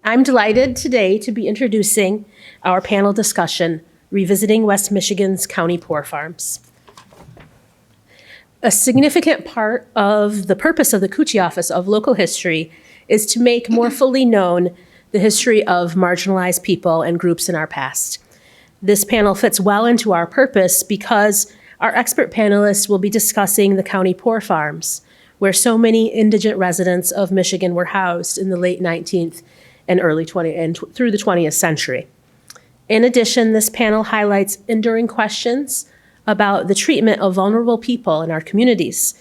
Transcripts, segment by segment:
I'm delighted today to be introducing our panel discussion, Revisiting West Michigan's County Poor Farms. A significant part of the purpose of the Kutsche Office of Local History is to make more fully known the history of marginalized people and groups in our past. This panel fits well into our purpose because our expert panelists will be discussing the county poor farms, where so many indigent residents of Michigan were housed in the late 19th and early 20th and through the 20th century. In addition, this panel highlights enduring questions about the treatment of vulnerable people in our communities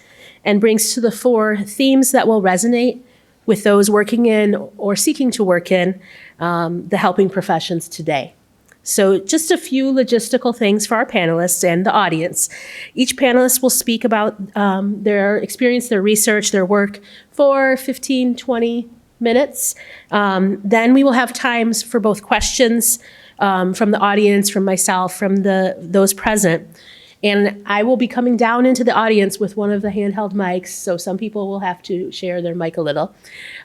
and brings to the fore themes that will resonate with those working in or seeking to work in the helping professions today. So just a few logistical things for our panelists and the audience. Each panelist will speak about their experience, their research, their work for 15, 20 minutes. Then we will have times for both questions from the audience, from myself, from those present. And I will be coming down into the audience with one of the handheld mics, so some people will have to share their mic a little.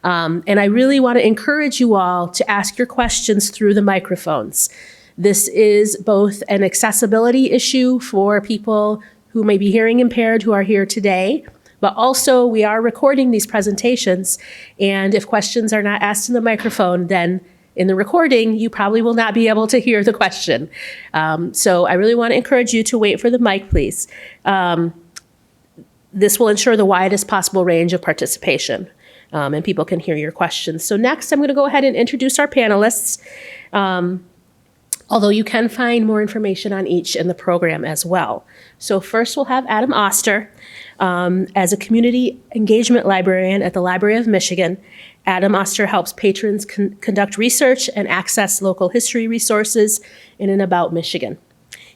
And I really want to encourage you all to ask your questions through the microphones. This is both an accessibility issue for people who may be hearing impaired who are here today, but also we are recording these presentations, and if questions are not asked in the microphone, then in the recording, you probably will not be able to hear the question. So I really want to encourage you to wait for the mic, please. This will ensure the widest possible range of participation, and people can hear your questions. So next, I'm going to go ahead and introduce our panelists, although you can find more information on each in the program as well. So first, we'll have Adam Oster. As a community engagement librarian at the Library of Michigan, Adam Oster helps patrons conduct research and access local history resources in and about Michigan.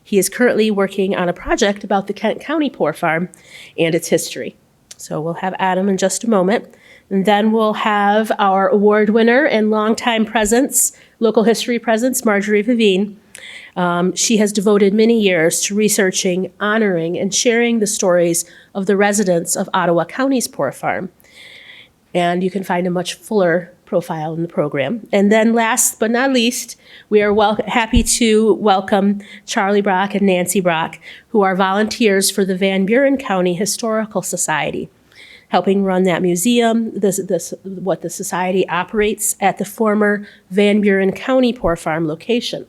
He is currently working on a project about the Kent County Poor Farm and its history. So we'll have Adam in just a moment. And then we'll have our award winner and longtime local history presence, Marjorie Viveen. She has devoted many years to researching, honoring, and sharing the stories of the residents of Ottawa County's Poor Farm. And you can find a much fuller profile in the program. And then last but not least, we are happy to welcome Charlie Brock and Nancy Brock, who are volunteers for the Van Buren County Historical Society, helping run that museum, what the society operates at the former Van Buren County Poor Farm location.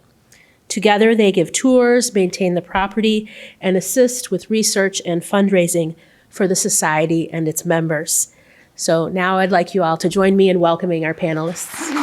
Together, they give tours, maintain the property, and assist with research and fundraising for the society and its members. So now I'd like you all to join me in welcoming our panelists.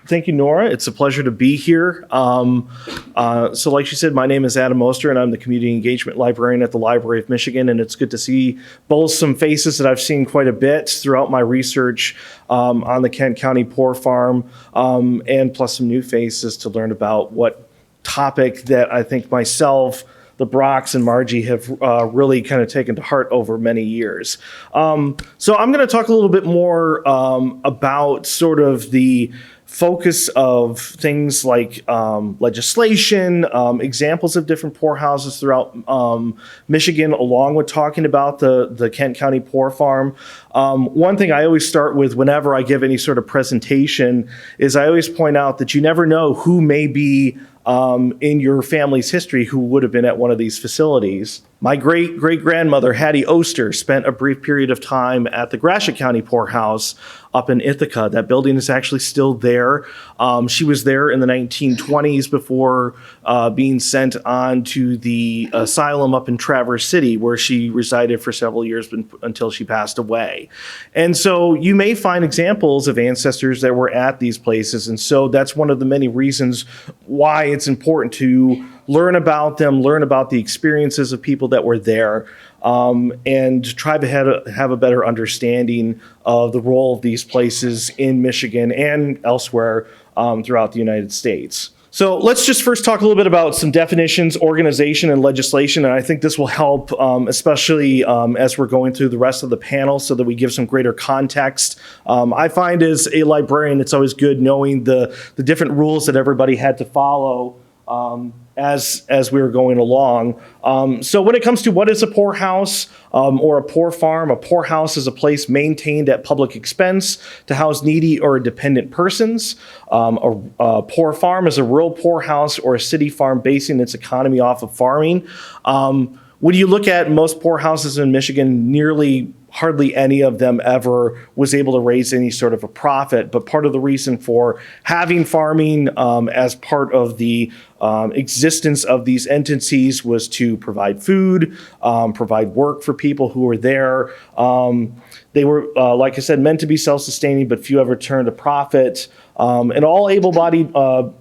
Thank you, Nora. It's a pleasure to be here. So like she said, my name is Adam Oster, and I'm the Community Engagement Librarian at the Library of Michigan, and it's good to see both some faces that I've seen quite a bit throughout my research on the Kent County Poor Farm, and plus some new faces to learn about what topic that I think myself, the Brocks, and Margie have really kind of taken to heart over many years. So I'm going to talk a little bit more about sort of the focus of things like legislation, examples of different poorhouses throughout Michigan, along with talking about the Kent County Poor Farm. One thing I always start with whenever I give any sort of presentation is I always point out that you never know who may be in your family's history who would have been at one of these facilities. My great-great-grandmother, Hattie Oster, spent a brief period of time at the Gratiot County Poorhouse up in Ithaca. That building is actually still there. She was there in the 1920s before being sent on to the asylum up in Traverse City, where she resided for several years until she passed away. And so you may find examples of ancestors that were at these places. And so that's one of the many reasons why it's important to learn about them, learn about the experiences of people that were there, and try to have a better understanding of the role of these places in Michigan and elsewhere throughout the United States. So let's just first talk a little bit about some definitions, organization, and legislation, and I think this will help, especially as we're going through the rest of the panel so that we give some greater context. I find as a librarian, it's always good knowing the different rules that everybody had to follow as we were going along. So when it comes to what is a poorhouse or a poor farm, a poorhouse is a place maintained at public expense to house needy or dependent persons. A poor farm is a rural poorhouse or a city farm basing its economy off of farming. When you look at most poorhouses in Michigan, hardly any of them ever was able to raise any sort of a profit. But part of the reason for having farming as part of the existence of these entities was to provide food, provide work for people who were there. They were, like I said, meant to be self-sustaining, but few ever turned a profit. And all able-bodied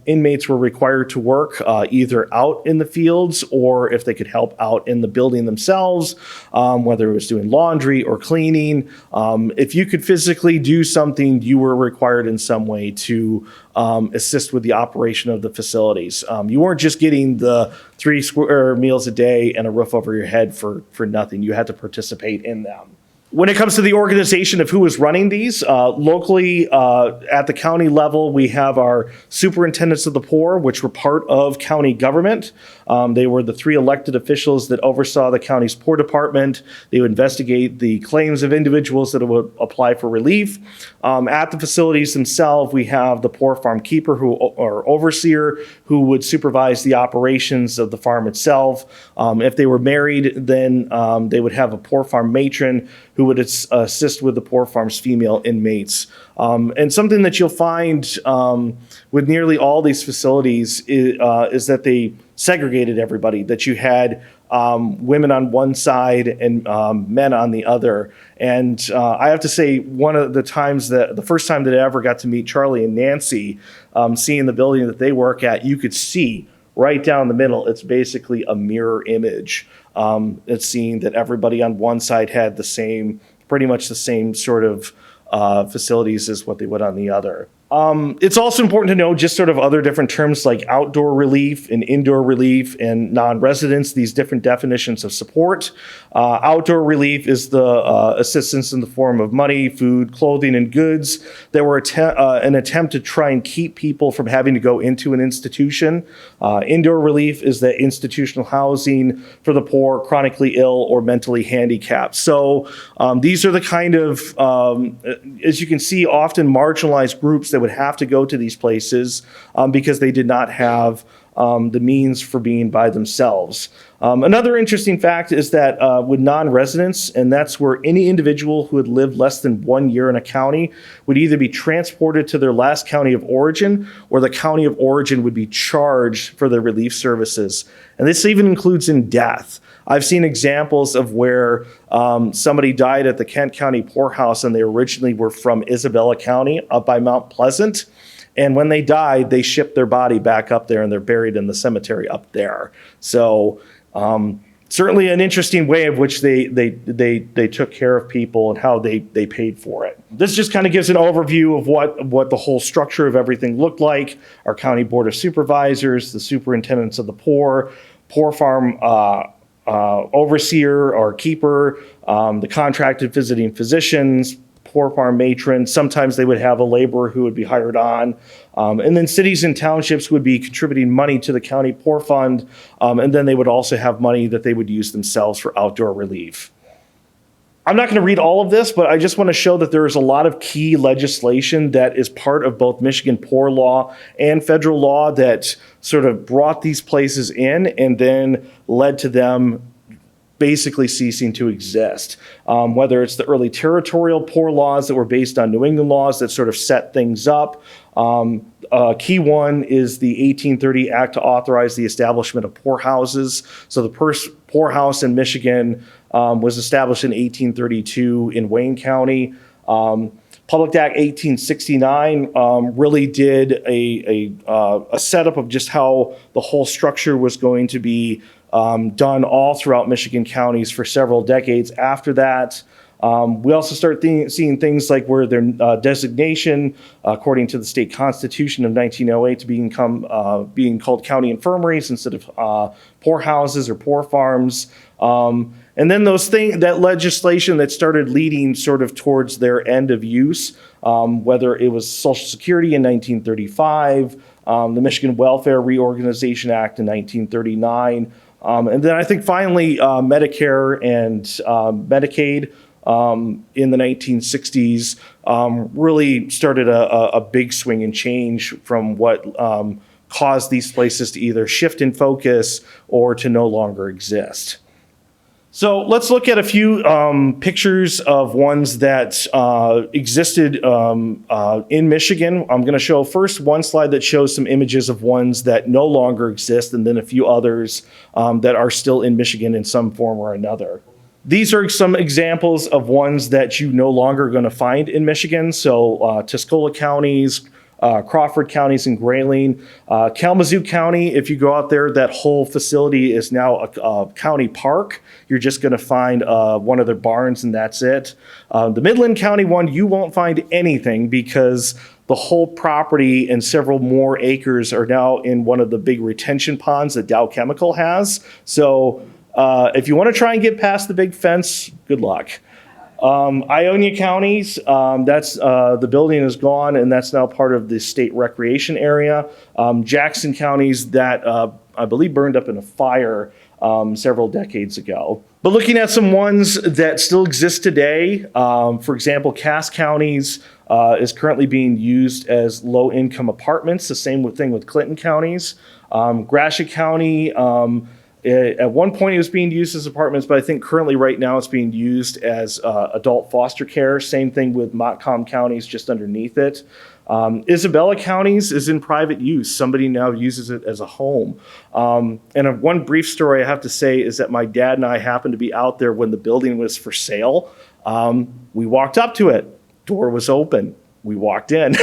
inmates were required to work either out in the fields or if they could help out in the building themselves, whether it was doing laundry or cleaning. If you could physically do something, you were required in some way to assist with the operation of the facilities. You weren't just getting the 3 square meals a day and a roof over your head for nothing. You had to participate in them. When it comes to the organization of who is running these, locally at the county level, we have our superintendents of the poor, which were part of county government. They were the 3 elected officials that oversaw the county's poor department. They would investigate the claims of individuals that would apply for relief. At the facilities themselves, we have the poor farm keeper or overseer who would supervise the operations of the farm itself. If they were married, then they would have a poor farm matron who would assist with the poor farm's female inmates. And something that you'll find with nearly all these facilities is that they segregated everybody, that you had women on one side and men on the other. And I have to say, one of the first time that I ever got to meet Charlie and Nancy, seeing the building that they work at, you could see right down the middle, it's basically a mirror image. It's seeing that everybody on one side had pretty much the same sort of facilities as what they would on the other. It's also important to know just sort of other different terms like outdoor relief and indoor relief and non-residents, these different definitions of support. Outdoor relief is the assistance in the form of money, food, clothing, and goods that were an attempt to try and keep people from having to go into an institution. Indoor relief is the institutional housing for the poor, chronically ill, or mentally handicapped. So these are the kind of, as you can see, often marginalized groups that would have to go to these places because they did not have the means for being by themselves. Another interesting fact is that with non-residents, and that's where any individual who had lived less than 1 year in a county would either be transported to their last county of origin or the county of origin would be charged for their relief services. And this even includes in death. I've seen examples of where somebody died at the Kent County Poorhouse and they originally were from Isabella County up by Mount Pleasant. And when they died, they shipped their body back up there and they're buried in the cemetery up there. So certainly an interesting way of which they took care of people and how they paid for it. This just kind of gives an overview of what the whole structure of everything looked like. Our county board of supervisors, the superintendents of the poor farm overseer or keeper, the contracted visiting physicians, poor farm matrons. Sometimes they would have a laborer who would be hired on. And then cities and townships would be contributing money to the county poor fund. And then they would also have money that they would use themselves for outdoor relief. I'm not going to read all of this, but I just want to show that there is a lot of key legislation that is part of both Michigan poor law and federal law that sort of brought these places in and then led to them basically ceasing to exist. Whether it's the early territorial poor laws that were based on New England laws that sort of set things up. A key one is the 1830 Act to authorize the establishment of poorhouses. So the first poorhouse in Michigan was established in 1832 in Wayne County. Public Act 1869 really did a setup of just how the whole structure was going to be done all throughout Michigan counties for several decades after that. We also start seeing things like where their designation, according to the state constitution of 1908, to being called county infirmaries instead of poorhouses or poor farms. And then that legislation that started leading sort of towards their end of use, whether it was Social Security in 1935, the Michigan Welfare Reorganization Act in 1939, and then I think finally Medicare and Medicaid in the 1960s really started a big swing and change from what caused these places to either shift in focus or to no longer exist. So let's look at a few pictures of ones that existed in Michigan. I'm going to show first one slide that shows some images of ones that no longer exist, and then a few others that are still in Michigan in some form or another. These are some examples of ones that you no longer are going to find in Michigan. So Tuscola counties, Crawford counties, and Grayling. Kalamazoo County, if you go out there, that whole facility is now a county park. You're just going to find one of their barns, and that's it. The Midland County one, you won't find anything because the whole property and several more acres are now in one of the big retention ponds that Dow Chemical has. So if you want to try and get past the big fence, good luck. Ionia counties, that's the building is gone, and that's now part of the state recreation area. Jackson counties, that I believe burned up in a fire several decades ago. But looking at some ones that still exist today, for example, Cass counties is currently being used as low-income apartments. The same thing with Clinton counties. Gratiot County, at one point it was being used as apartments, but I think currently right now it's being used as adult foster care. Same thing with Montcalm counties just underneath it. Isabella counties is in private use. Somebody now uses it as a home. And one brief story I have to say is that my dad and I happened to be out there when the building was for sale. We walked up to it. Door was open. We walked in.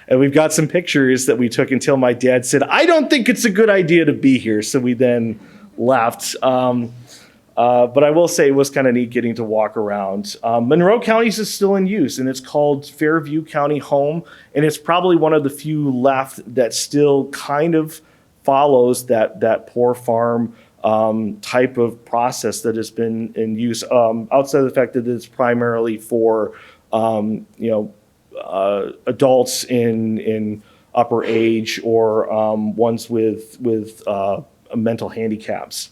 And we've got some pictures that we took until my dad said, "I don't think it's a good idea to be here." So we then left. But I will say it was kind of neat getting to walk around. Monroe Counties is still in use, and it's called Fairview County Home. And it's probably one of the few left that still kind of follows that poor farm type of process that has been in use, outside of the fact that it's primarily for, adults in upper age or ones with mental handicaps.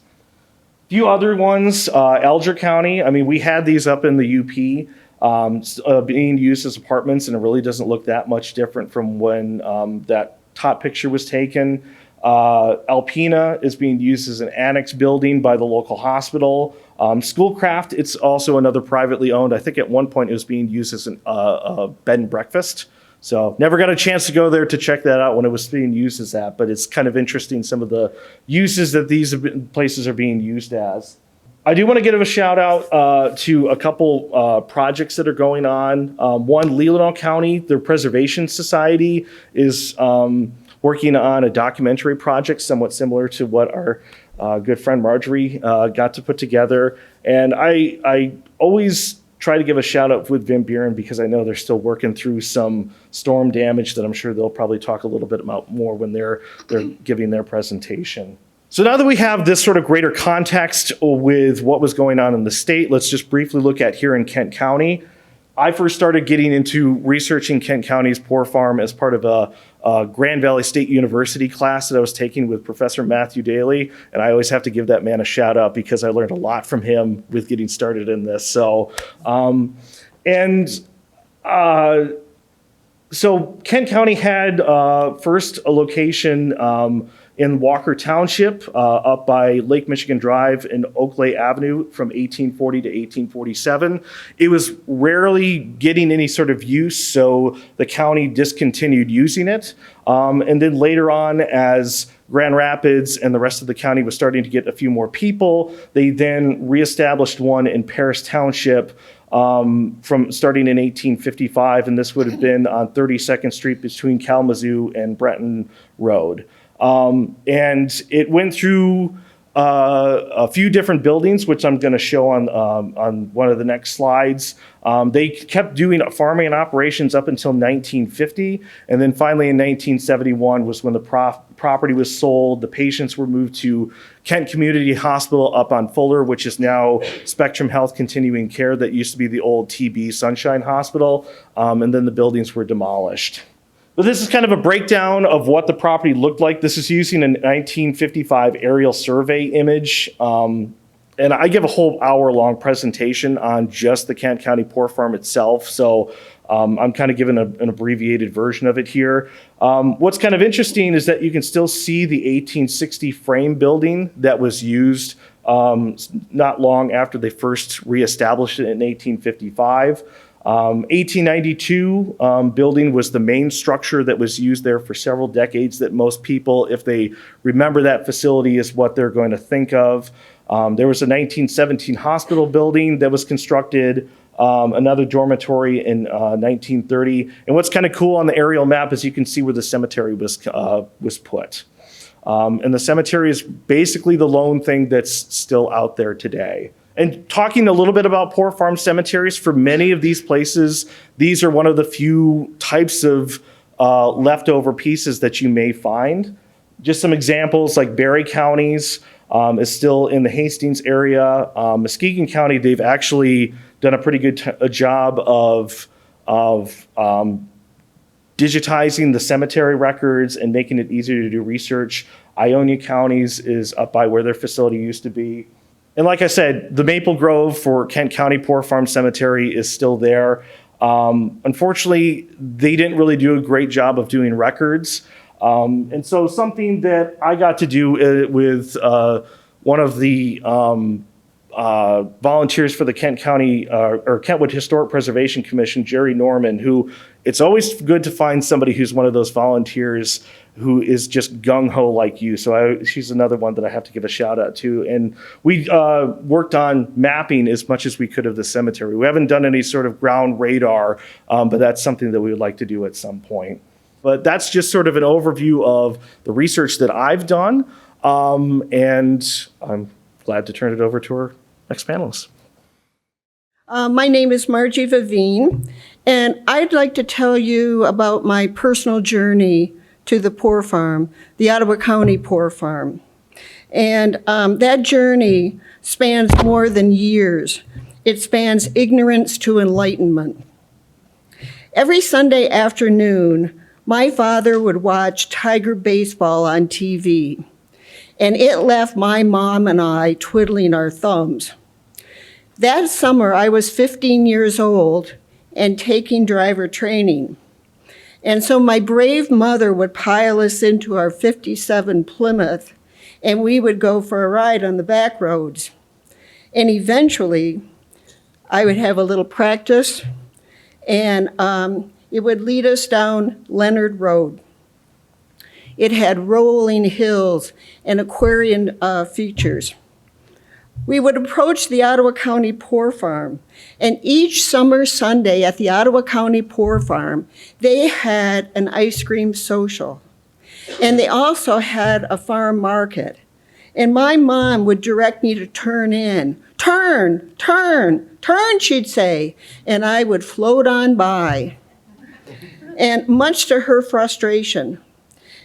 A few other ones, Alger County. I mean, we had these up in the UP being used as apartments, and it really doesn't look that much different from when that top picture was taken. Alpena is being used as an annex building by the local hospital. Schoolcraft, it's also another privately owned. I think at one point it was being used as a bed and breakfast. So never got a chance to go there to check that out when it was being used as that, but it's kind of interesting some of the uses that these places are being used as. I do want to give a shout out to a couple projects that are going on. One, Leelanau County, their Preservation Society is working on a documentary project somewhat similar to what our good friend Marjorie got to put together. And I always try to give a shout out with Buren because I know they're still working through some storm damage that I'm sure they'll probably talk a little bit about more when they're giving their presentation. So now that we have this sort of greater context with what was going on in the state, let's just briefly look at here in Kent County. I first started getting into researching Kent County's poor farm as part of a Grand Valley State University class that I was taking with Professor Matthew Daly. And I always have to give that man a shout out because I learned a lot from him with getting started in this. So Kent County had first a location in Walker Township up by Lake Michigan Drive and Oakley Avenue from 1840 to 1847. It was rarely getting any sort of use, so the county discontinued using it. And then later on, as Grand Rapids and the rest of the county was starting to get a few more people, they then reestablished one in Paris Township from starting in 1855, and this would have been on 32nd Street between Kalamazoo and Breton Road. And it went through a few different buildings, which I'm going to show on one of the next slides. They kept doing farming operations up until 1950, and then finally in 1971 was when the property was sold. The patients were moved to Kent Community Hospital up on Fuller, which is now Spectrum Health Continuing Care. That used to be the old TB Sunshine Hospital, and then the buildings were demolished. But this is kind of a breakdown of what the property looked like. This is using a 1955 aerial survey image. And I give a whole hour-long presentation on just the Kent County Poor Farm itself. So I'm kind of giving an abbreviated version of it here. What's kind of interesting is that you can still see the 1860 frame building that was used not long after they first reestablished it in 1855. 1892 building was the main structure that was used there for several decades that most people, if they remember that facility, is what they're going to think of. There was a 1917 hospital building that was constructed, another dormitory in 1930. And what's kind of cool on the aerial map is you can see where the cemetery was put. And the cemetery is basically the lone thing that's still out there today. And talking a little bit about poor farm cemeteries, for many of these places, these are one of the few types of leftover pieces that you may find. Just some examples, like Barry County's is still in the Hastings area. Muskegon County, they've actually done a pretty good job of digitizing the cemetery records and making it easier to do research. Ionia County's is up by where their facility used to be. And like I said, the Maple Grove for Kent County Poor Farm Cemetery is still there. Unfortunately, they didn't really do a great job of doing records. And so something that I got to do with one of the volunteers for the Kent County or Kentwood Historic Preservation Commission, Jerry Norman, who it's always good to find somebody who's one of those volunteers who is just gung-ho like you. So she's another one that I have to give a shout out to. And we worked on mapping as much as we could of the cemetery. We haven't done any sort of ground radar, but that's something that we would like to do at some point. But that's just sort of an overview of the research that I've done. And I'm glad to turn it over to our next panelist. My name is Marjorie Viveen, and I'd like to tell you about my personal journey to the poor farm, the Ottawa County Poor Farm. And that journey spans more than years. It spans ignorance to enlightenment. Every Sunday afternoon, my father would watch Tiger baseball on TV, and it left my mom and I twiddling our thumbs. That summer, I was 15 years old and taking driver training. And so my brave mother would pile us into our 57 Plymouth, and we would go for a ride on the back roads. And eventually, I would have a little practice, and it would lead us down Leonard Road. It had rolling hills and aquarium features. We would approach the Ottawa County Poor Farm, and each summer Sunday at the Ottawa County Poor Farm, they had an ice cream social. And they also had a farm market. And my mom would direct me to turn in. Turn, turn, turn, she'd say. And I would float on by. And much to her frustration.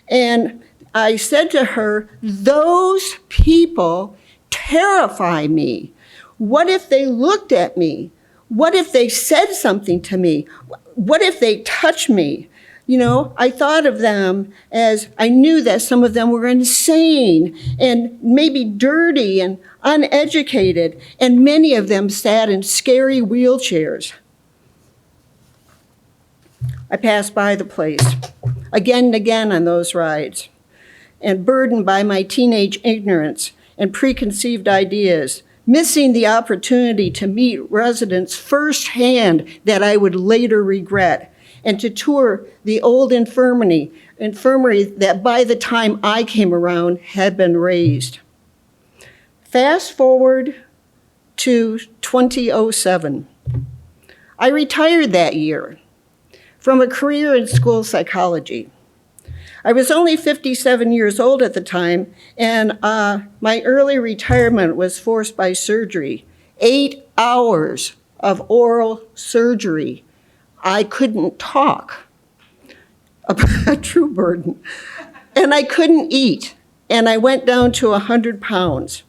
And I said to her, those people terrify me. What if they looked at me? What if they said something to me? What if they touched me? You know, I thought of them as, I knew that some of them were insane and maybe dirty and uneducated, and many of them sat in scary wheelchairs. I passed by the place again and again on those rides, and burdened by my teenage ignorance and preconceived ideas, missing the opportunity to meet residents firsthand that I would later regret, and to tour the old infirmary that by the time I came around had been razed. Fast forward to 2007. I retired that year from a career in school psychology. I was only 57 years old at the time, and my early retirement was forced by surgery. 8 hours of oral surgery. I couldn't talk. A true burden. And I couldn't eat, and I went down to 100 pounds.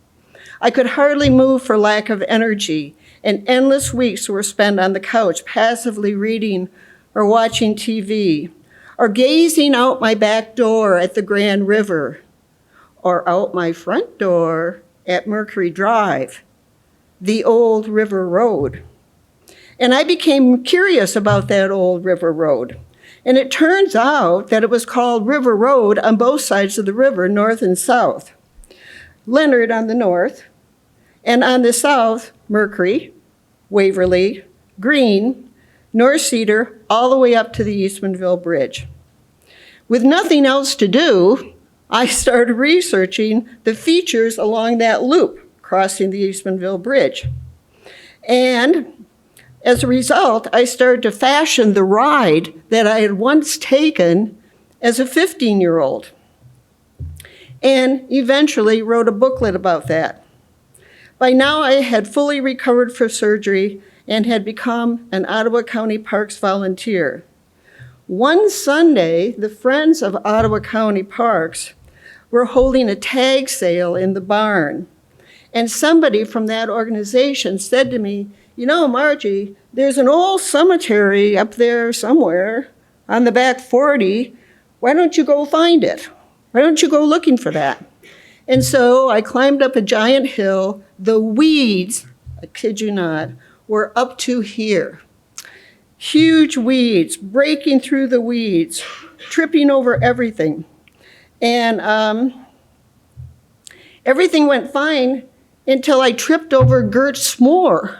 I could hardly move for lack of energy, and endless weeks were spent on the couch, passively reading or watching TV. or gazing out my back door at the Grand River, or out my front door at Mercury Drive, the old river road. And I became curious about that old river road. And it turns out that it was called River Road on both sides of the river, north and south. Leonard on the north, and on the south, Mercury, Waverly, Green, North Cedar, all the way up to the Eastmanville Bridge. With nothing else to do, I started researching the features along that loop crossing the Eastmanville Bridge. And as a result, I started to fashion the ride that I had once taken as a 15-year-old, and eventually wrote a booklet about that. By now, I had fully recovered from surgery and had become an Ottawa County Parks volunteer. One Sunday, the Friends of Ottawa County Parks were holding a tag sale in the barn. And somebody from that organization said to me, you know, Margie, there's an old cemetery up there somewhere on the back 40. Why don't you go find it? Why don't you go looking for that? And so I climbed up a giant hill. The weeds, I kid you not, were up to here. Huge weeds, breaking through the weeds, tripping over everything. And everything went fine until I tripped over Gert S'more.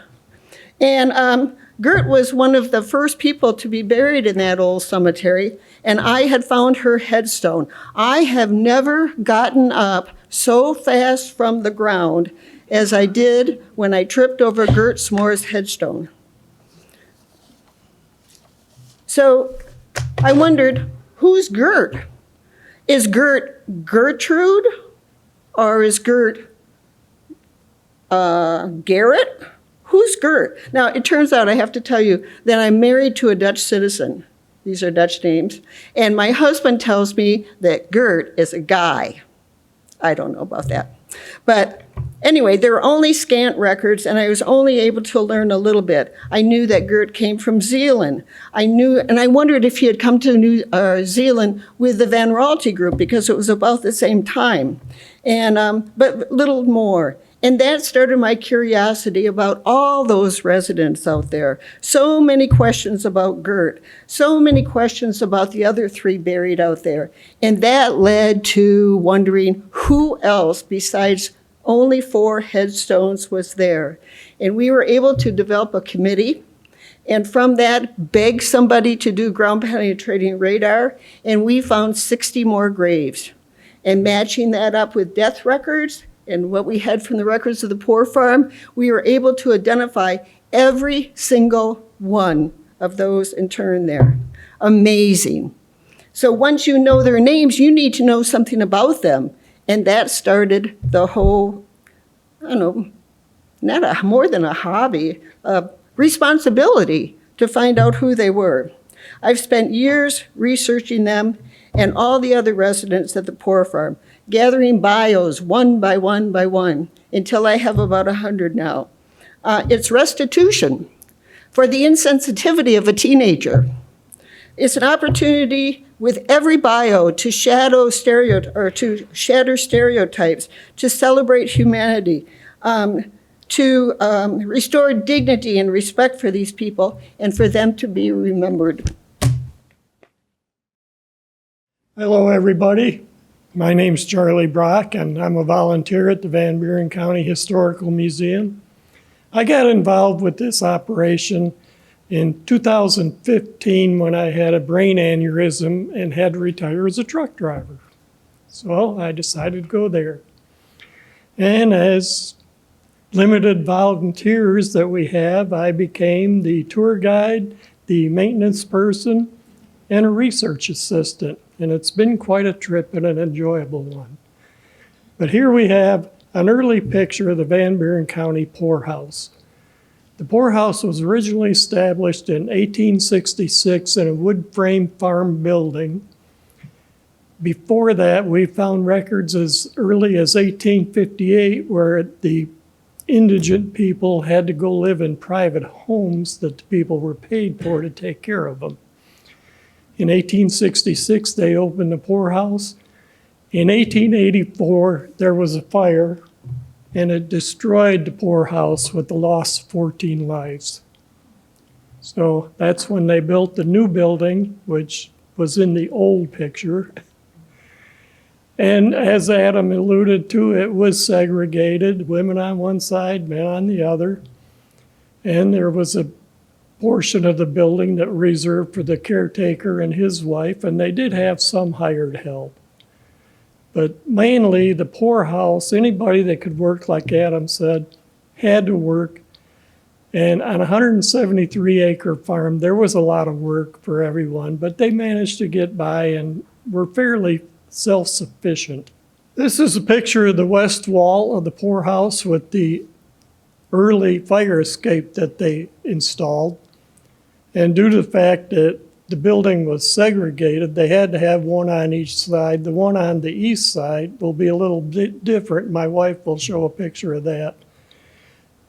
And Gert was one of the first people to be buried in that old cemetery, and I had found her headstone. I have never gotten up so fast from the ground as I did when I tripped over Gert S'more's headstone. So I wondered, who's Gert? Is Gert Gertrude? Or is Gert Garrett? Who's Gert? Now, it turns out, I have to tell you, that I'm married to a Dutch citizen. These are Dutch names. And my husband tells me that Gert is a guy. I don't know about that. But anyway, there are only scant records, and I was only able to learn a little bit. I knew that Gert came from Zeeland. And I wondered if he had come to New Zealand with the Van Raalte group, because it was about the same time. And but little more. And that started my curiosity about all those residents out there. So many questions about Gert, so many questions about the other three buried out there. And that led to wondering who else besides only 4 headstones was there. And we were able to develop a committee, and from that beg somebody to do ground penetrating radar, and we found 60 more graves. And matching that up with death records, and what we had from the records of the Poor Farm, we were able to identify every single one of those interned there. Amazing. So once you know their names, you need to know something about them. And that started the whole, I don't know, more than a hobby, a responsibility to find out who they were. I've spent years researching them and all the other residents at the Poor Farm, gathering bios one by one by one, until I have about 100 now. It's restitution for the insensitivity of a teenager. It's an opportunity with every bio to shatter stereotypes, to celebrate humanity, to restore dignity and respect for these people, and for them to be remembered. Hello, everybody. My name's Charlie Brock, and I'm a volunteer at the Van Buren County Historical Museum. I got involved with this operation in 2015 when I had a brain aneurysm and had to retire as a truck driver. So I decided to go there. And as limited volunteers that we have, I became the tour guide, the maintenance person, and a research assistant. And it's been quite a trip and an enjoyable one. But here we have an early picture of the Van Buren County Poorhouse. The poorhouse was originally established in 1866 in a wood frame farm building. Before that, we found records as early as 1858 where the indigent people had to go live in private homes that the people were paid for to take care of them. In 1866, they opened the poorhouse. In 1884, there was a fire, and it destroyed the poorhouse with the loss of 14 lives. So that's when they built the new building, which was in the old picture. And as Adam alluded to, it was segregated, women on one side, men on the other. And there was a portion of the building that was reserved for the caretaker and his wife, and they did have some hired help. But mainly the poorhouse, anybody that could work, like Adam said, had to work. And on a 173-acre farm, there was a lot of work for everyone, but they managed to get by and were fairly self-sufficient. This is a picture of the west wall of the poorhouse with the early fire escape that they installed. And due to the fact that the building was segregated, they had to have one on each side. The one on the east side will be a little bit different. My wife will show a picture of that.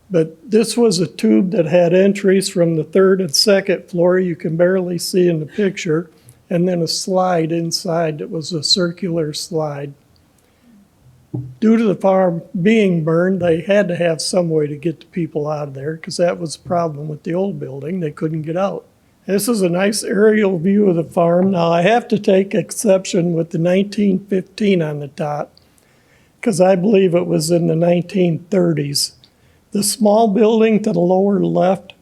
But this was a tube that had entries from the third and second floor, you can barely see in the picture, and then a slide inside that was a circular slide. Due to the farm being burned, they had to have some way to get the people out of there because that was the problem with the old building. They couldn't get out. This is a nice aerial view of the farm. Now, I have to take exception with the 1915 on the top because I believe it was in the 1930s. The small building to the lower left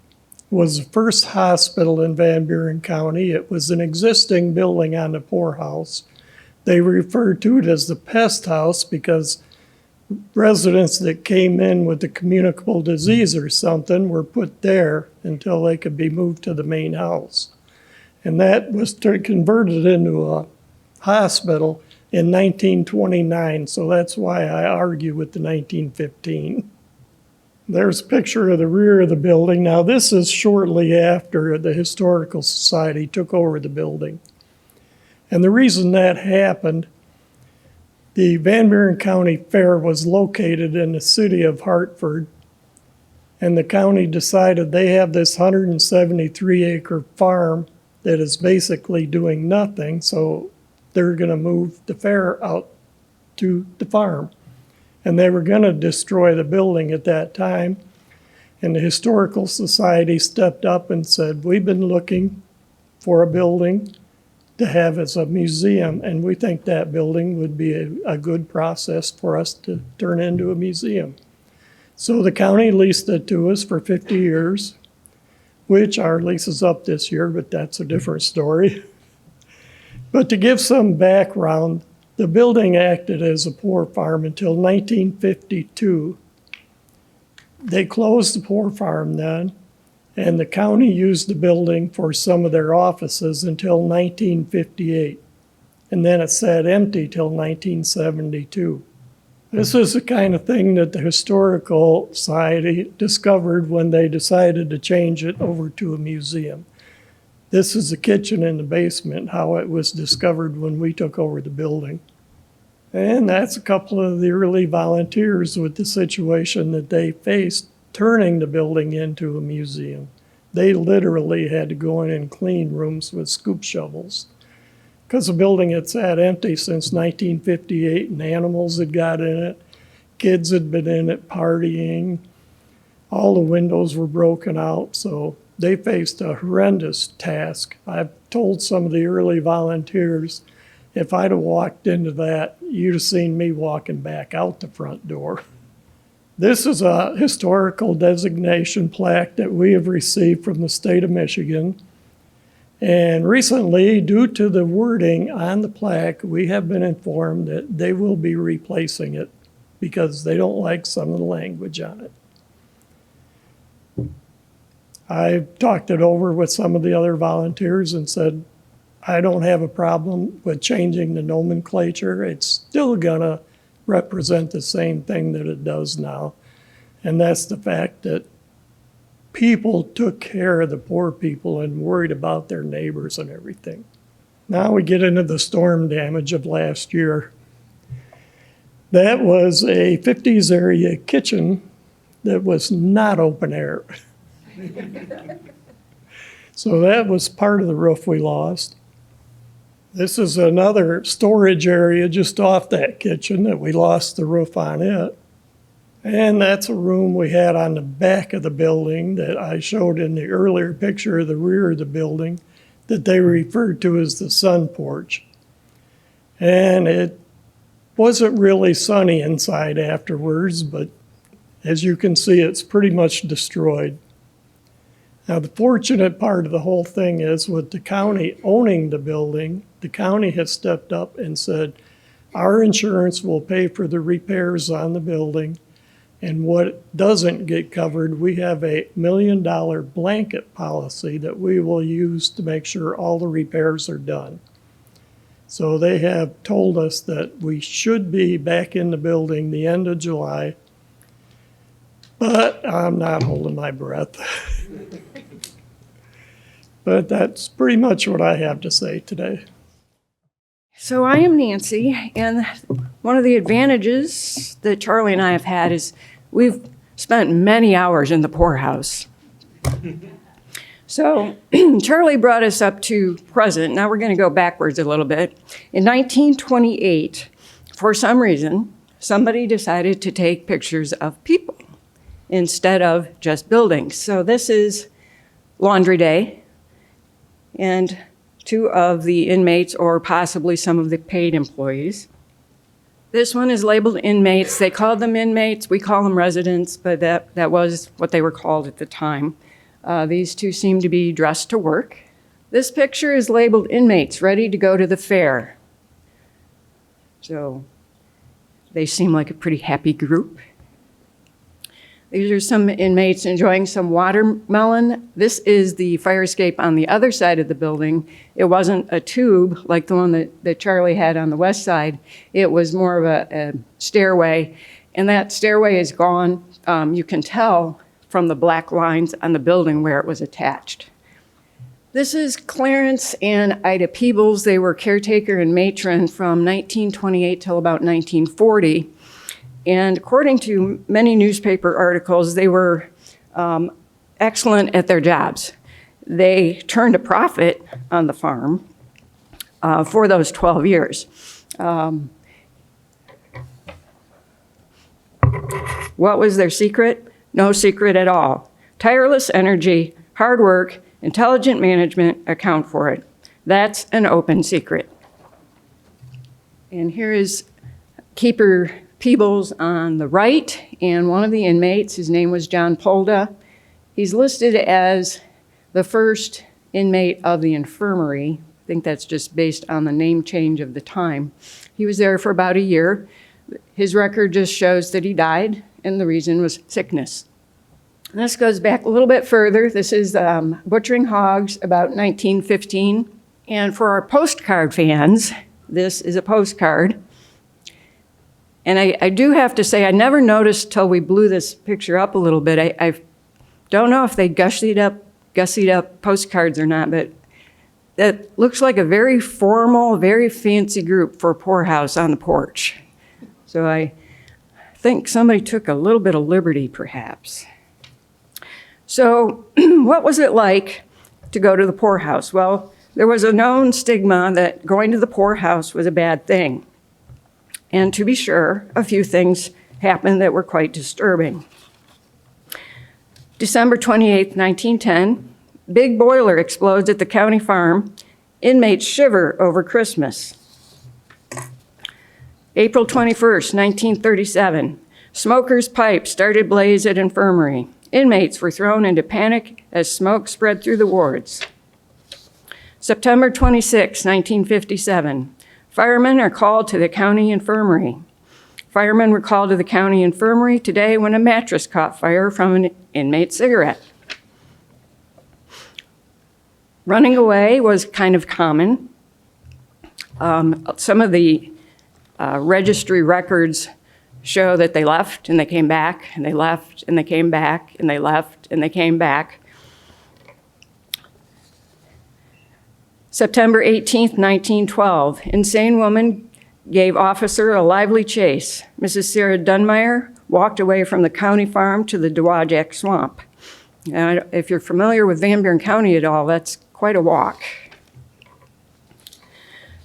was the first hospital in Van Buren County. It was an existing building on the poorhouse. They referred to it as the pest house because residents that came in with a communicable disease or something were put there until they could be moved to the main house. And that was converted into a hospital in 1929, so that's why I argue with the 1915. There's a picture of the rear of the building. Now, this is shortly after the Historical Society took over the building. And the reason that happened, the Van Buren County Fair was located in the city of Hartford, and the county decided they have this 173-acre farm that is basically doing nothing, so they're going to move the fair out to the farm. And they were going to destroy the building at that time. And the Historical Society stepped up and said, we've been looking for a building to have as a museum, and we think that building would be a good process for us to turn into a museum. So the county leased it to us for 50 years, which our lease is up this year, but that's a different story. But to give some background, the building acted as a poor farm until 1952. They closed the poor farm then, and the county used the building for some of their offices until 1958. And then it sat empty till 1972. This is the kind of thing that the Historical Society discovered when they decided to change it over to a museum. This is the kitchen in the basement, how it was discovered when we took over the building. And that's a couple of the early volunteers with the situation that they faced turning the building into a museum. They literally had to go in and clean rooms with scoop shovels because the building had sat empty since 1958 and animals had got in it, kids had been in it partying, all the windows were broken out, so they faced a horrendous task. I've told some of the early volunteers, if I'd have walked into that, you'd have seen me walking back out the front door. This is a historical designation plaque that we have received from the state of Michigan. And recently, due to the wording on the plaque, we have been informed that they will be replacing it because they don't like some of the language on it. I've talked it over with some of the other volunteers and said, I don't have a problem with changing the nomenclature. It's still gonna represent the same thing that it does now. And that's the fact that people took care of the poor people and worried about their neighbors and everything. Now we get into the storm damage of last year. That was a 50s area kitchen that was not open air. So that was part of the roof we lost. This is another storage area just off that kitchen that we lost the roof on it. And that's a room we had on the back of the building that I showed in the earlier picture of the rear of the building that they referred to as the sun porch. And it wasn't really sunny inside afterwards, but as you can see, it's pretty much destroyed. Now, the fortunate part of the whole thing is with the county owning the building, the county has stepped up and said, our insurance will pay for the repairs on the building. And what doesn't get covered, we have a $1 million blanket policy that we will use to make sure all the repairs are done. So they have told us that we should be back in the building the end of July, but I'm not holding my breath. But that's pretty much what I have to say today. So I am Nancy, and one of the advantages that Charlie and I have had is we've spent many hours in the poorhouse. So Charlie brought us up to present. Now we're going to go backwards a little bit. In 1928, for some reason, somebody decided to take pictures of people instead of just buildings. So this is Laundry Day, and two of the inmates, or possibly some of the paid employees. This one is labeled inmates. They called them inmates. We call them residents, but that was what they were called at the time. These two seem to be dressed to work. This picture is labeled inmates, ready to go to the fair. So they seem like a pretty happy group. These are some inmates enjoying some watermelon. This is the fire escape on the other side of the building. It wasn't a tube like the one that Charlie had on the west side. It was more of a stairway, and that stairway is gone. You can tell from the black lines on the building where it was attached. This is Clarence and Ida Peebles. They were caretaker and matron from 1928 till about 1940. And according to many newspaper articles, they were excellent at their jobs. They turned a profit on the farm for those 12 years. What was their secret? No secret at all. Tireless energy, hard work, intelligent management account for it. That's an open secret. And here is Keeper Peebles on the right, and one of the inmates, his name was John Polda. He's listed as the first inmate of the infirmary. I think that's just based on the name change of the time. He was there for about a year. His record just shows that he died, and the reason was sickness. And this goes back a little bit further. This is butchering hogs about 1915. And for our postcard fans, this is a postcard. And I do have to say, I never noticed till we blew this picture up a little bit. I don't know if they gussied up postcards or not, but that looks like a very formal, very fancy group for a poorhouse on the porch. So I think somebody took a little bit of liberty, perhaps. So what was it like to go to the poorhouse? Well, there was a known stigma that going to the poorhouse was a bad thing. And to be sure, a few things happened that were quite disturbing. December 28, 1910, big boiler explodes at the county farm. Inmates shiver over Christmas. April 21st, 1937, smoker's pipe started blaze at infirmary. Inmates were thrown into panic as smoke spread through the wards. September 26, 1957, firemen are called to the county infirmary. Firemen were called to the county infirmary today when a mattress caught fire from an inmate's cigarette. Running away was kind of common. Some of the registry records show that they left and they came back, and they left and they came back, and they left and they came back. September 18th, 1912, insane woman gave officer a lively chase. Mrs. Sarah Dunmeyer walked away from the county farm to the Dowagiac Swamp. And if you're familiar with Van Buren County at all, that's quite a walk.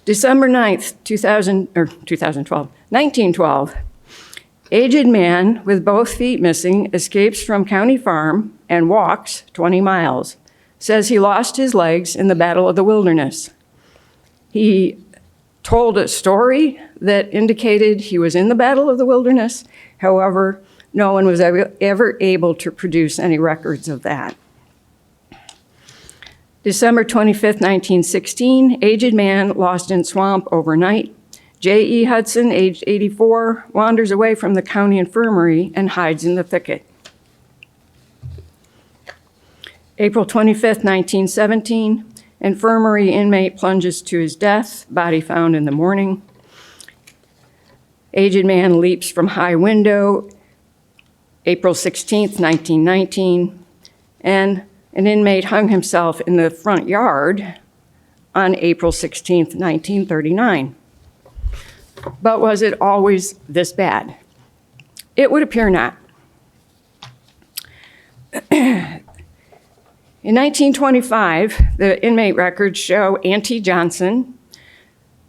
December 9th, 1912, aged man with both feet missing escapes from county farm and walks 20 miles. Says he lost his legs in the Battle of the Wilderness. He told a story that indicated he was in the Battle of the Wilderness. However, no one was ever able to produce any records of that. December 25th, 1916, aged man lost in swamp overnight. J.E. Hudson, aged 84, wanders away from the county infirmary and hides in the thicket. April 25th, 1917, infirmary inmate plunges to his death, body found in the morning. Aged man leaps from high window, April 16th, 1919, and an inmate hung himself in the front yard on April 16th, 1939. But was it always this bad? It would appear not. In 1925, the inmate records show Auntie Johnson,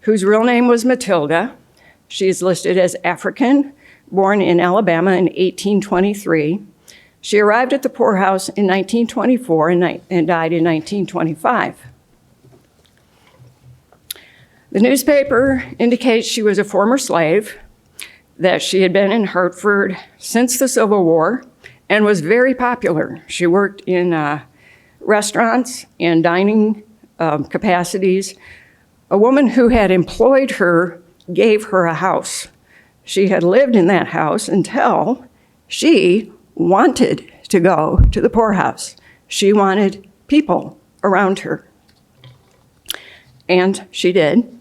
whose real name was Matilda. She is listed as African, born in Alabama in 1823. She arrived at the poorhouse in 1924 and died in 1925. The newspaper indicates she was a former slave, that she had been in Hartford since the Civil War and was very popular. She worked in restaurants and dining capacities. A woman who had employed her gave her a house. She had lived in that house until she wanted to go to the poorhouse. She wanted people around her. And she did.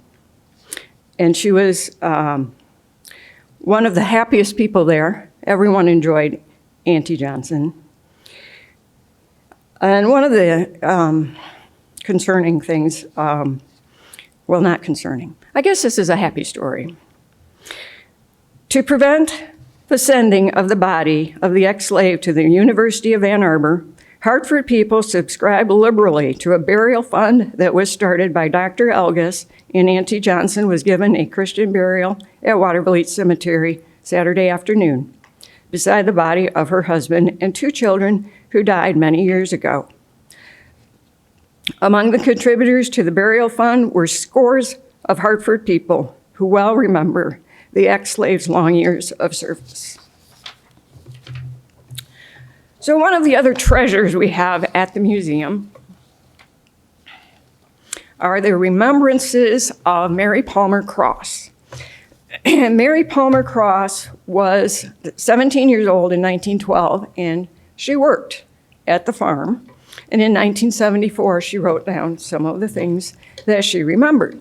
And she was one of the happiest people there. Everyone enjoyed Auntie Johnson. And one of the concerning things, well, not concerning. I guess this is a happy story. To prevent the sending of the body of the ex-slave to the University of Ann Arbor, Hartford people subscribed liberally to a burial fund that was started by Dr. Elgis, and Auntie Johnson was given a Christian burial at Watervliet Cemetery Saturday afternoon, beside the body of her husband and 2 children who died many years ago. Among the contributors to the burial fund were scores of Hartford people who well remember the ex-slave's long years of service. So one of the other treasures we have at the museum are the remembrances of Mary Palmer Cross. Mary Palmer Cross was 17 years old in 1912, and she worked at the farm. And in 1974, she wrote down some of the things that she remembered.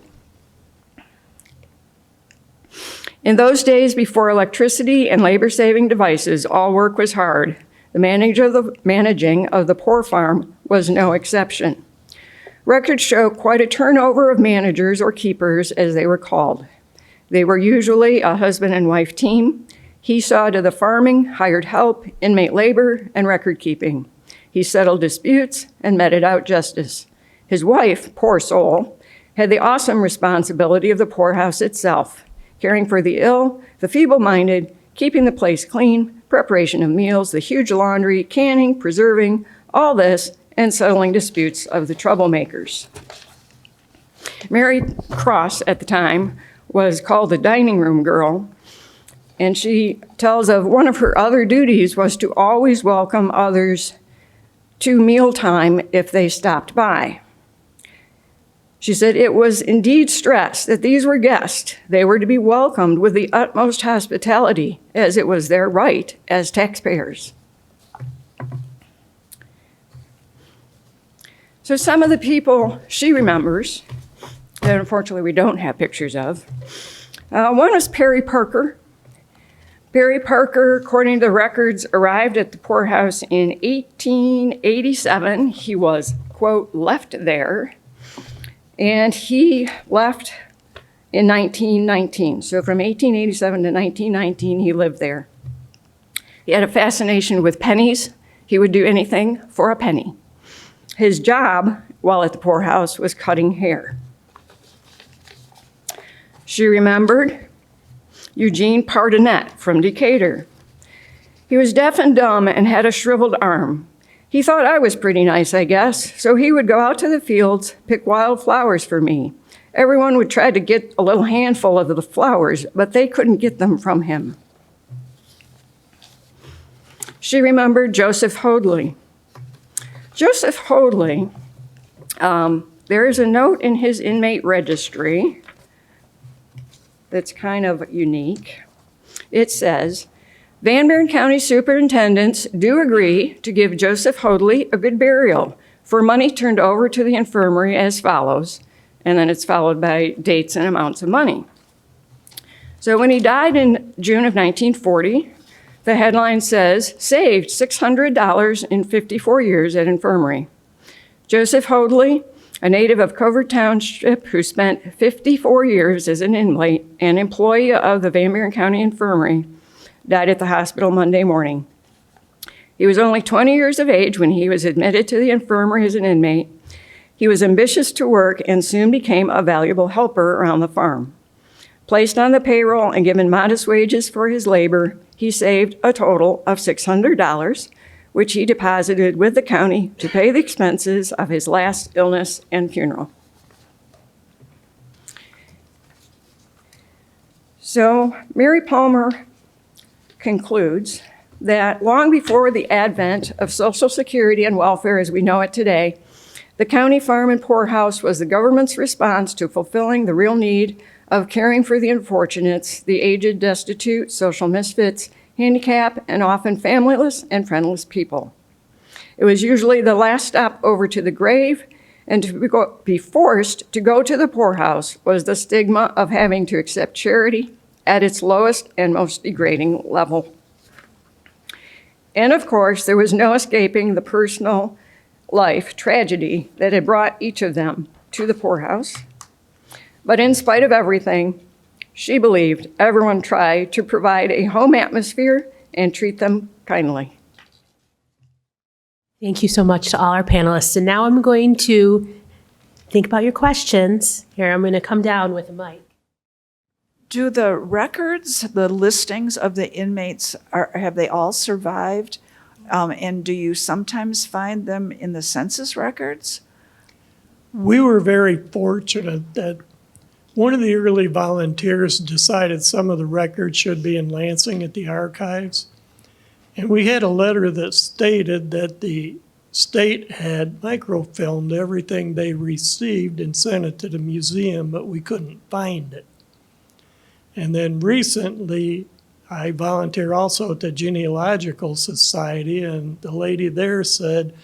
In those days before electricity and labor-saving devices, all work was hard. The managing of the poor farm was no exception. Records show quite a turnover of managers or keepers, as they were called. They were usually a husband and wife team. He saw to the farming, hired help, inmate labor, and record keeping. He settled disputes and meted out justice. His wife, poor soul, had the awesome responsibility of the poorhouse itself, caring for the ill, the feeble-minded, keeping the place clean, preparation of meals, the huge laundry, canning, preserving, all this, and settling disputes of the troublemakers. Mary Cross, at the time, was called the dining room girl, and she tells of one of her other duties was to always welcome others to mealtime if they stopped by. She said it was indeed stressed that these were guests. They were to be welcomed with the utmost hospitality, as it was their right as taxpayers. So some of the people she remembers, that unfortunately we don't have pictures of, one was Perry Parker. Perry Parker, according to the records, arrived at the poorhouse in 1887. He was, quote, left there. And he left in 1919. So from 1887 to 1919, he lived there. He had a fascination with pennies. He would do anything for a penny. His job while at the poorhouse was cutting hair. She remembered Eugene Pardonnet from Decatur. He was deaf and dumb and had a shriveled arm. He thought I was pretty nice, I guess, so he would go out to the fields, pick wild flowers for me. Everyone would try to get a little handful of the flowers, but they couldn't get them from him. She remembered Joseph Hoadley. Joseph Hoadley, there is a note in his inmate registry that's kind of unique. It says, Van Buren County superintendents do agree to give Joseph Hoadley a good burial for money turned over to the infirmary as follows, and then it's followed by dates and amounts of money. So when he died in June of 1940, the headline says, saved $600 in 54 years at infirmary. Joseph Hoadley, a native of Covert Township who spent 54 years as an inmate and employee of the Van Buren County Infirmary, died at the hospital Monday morning. He was only 20 years of age when he was admitted to the infirmary as an inmate. He was ambitious to work and soon became a valuable helper around the farm. Placed on the payroll and given modest wages for his labor, he saved a total of $600, which he deposited with the county to pay the expenses of his last illness and funeral. So Mary Palmer concludes that long before the advent of Social Security and welfare as we know it today, the county farm and poorhouse was the government's response to fulfilling the real need of caring for the unfortunates, the aged, destitute, social misfits, handicapped, and often familyless and friendless people. It was usually the last stop over to the grave, and to be forced to go to the poorhouse was the stigma of having to accept charity at its lowest and most degrading level. And of course, there was no escaping the personal life tragedy that had brought each of them to the poorhouse. But in spite of everything, she believed everyone tried to provide a home atmosphere and treat them kindly. Thank you so much to all our panelists. And now I'm going to think about your questions. Here, I'm going to come down with a mic. Do the records, the listings of the inmates, have they all survived? And do you sometimes find them in the census records? We were very fortunate that one of the early volunteers decided some of the records should be in Lansing at the archives. And we had a letter that stated that the state had microfilmed everything they received and sent it to the museum, but we couldn't find it. And then recently, I volunteer also at the Genealogical Society, and the lady there said,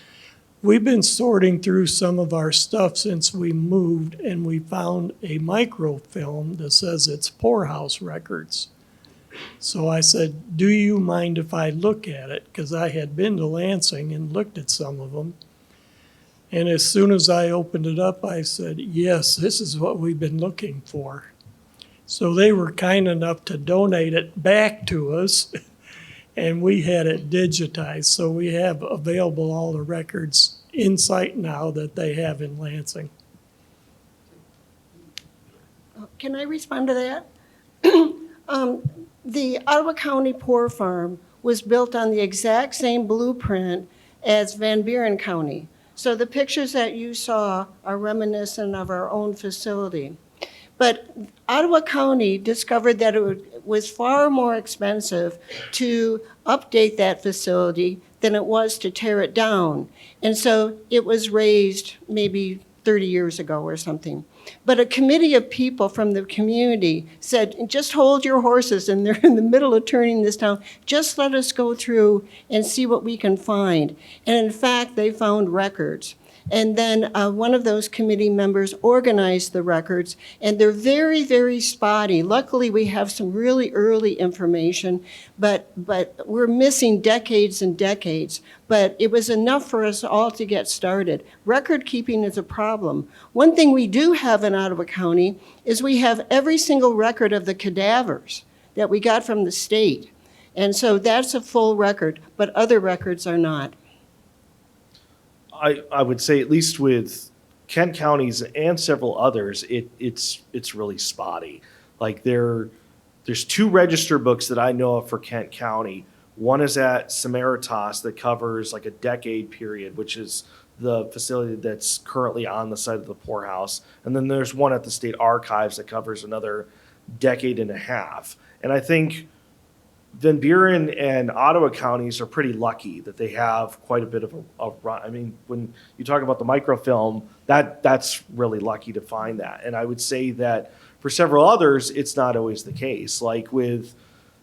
we've been sorting through some of our stuff since we moved, and we found a microfilm that says it's poorhouse records. So I said, do you mind if I look at it? Because I had been to Lansing and looked at some of them. And as soon as I opened it up, I said, yes, this is what we've been looking for. So they were kind enough to donate it back to us, and we had it digitized. So we have available all the records in site now that they have in Lansing. Can I respond to that? The Ottawa County Poor Farm was built on the exact same blueprint as Van Buren County. So the pictures that you saw are reminiscent of our own facility. But Ottawa County discovered that it was far more expensive to update that facility than it was to tear it down. And so it was raised maybe 30 years ago or something. But a committee of people from the community said, just hold your horses, and they're in the middle of turning this down. Just let us go through and see what we can find. And in fact, they found records. And then one of those committee members organized the records, and they're very, very spotty. Luckily, we have some really early information, but we're missing decades and decades. But it was enough for us all to get started. Record keeping is a problem. One thing we do have in Ottawa County is we have every single record of the cadavers that we got from the state. And so that's a full record, but other records are not. I would say, at least with Kent counties and several others, it's really spotty. Like there's two register books that I know of for Kent County. One is at Samaritas that covers like a decade period, which is the facility that's currently on the site of the poorhouse. And then there's one at the state archives that covers another decade and a half. And I think Van Buren and Ottawa counties are pretty lucky that they have quite a bit of a run. I mean, when you talk about the microfilm, that's really lucky to find that. And I would say that for several others, it's not always the case. Like with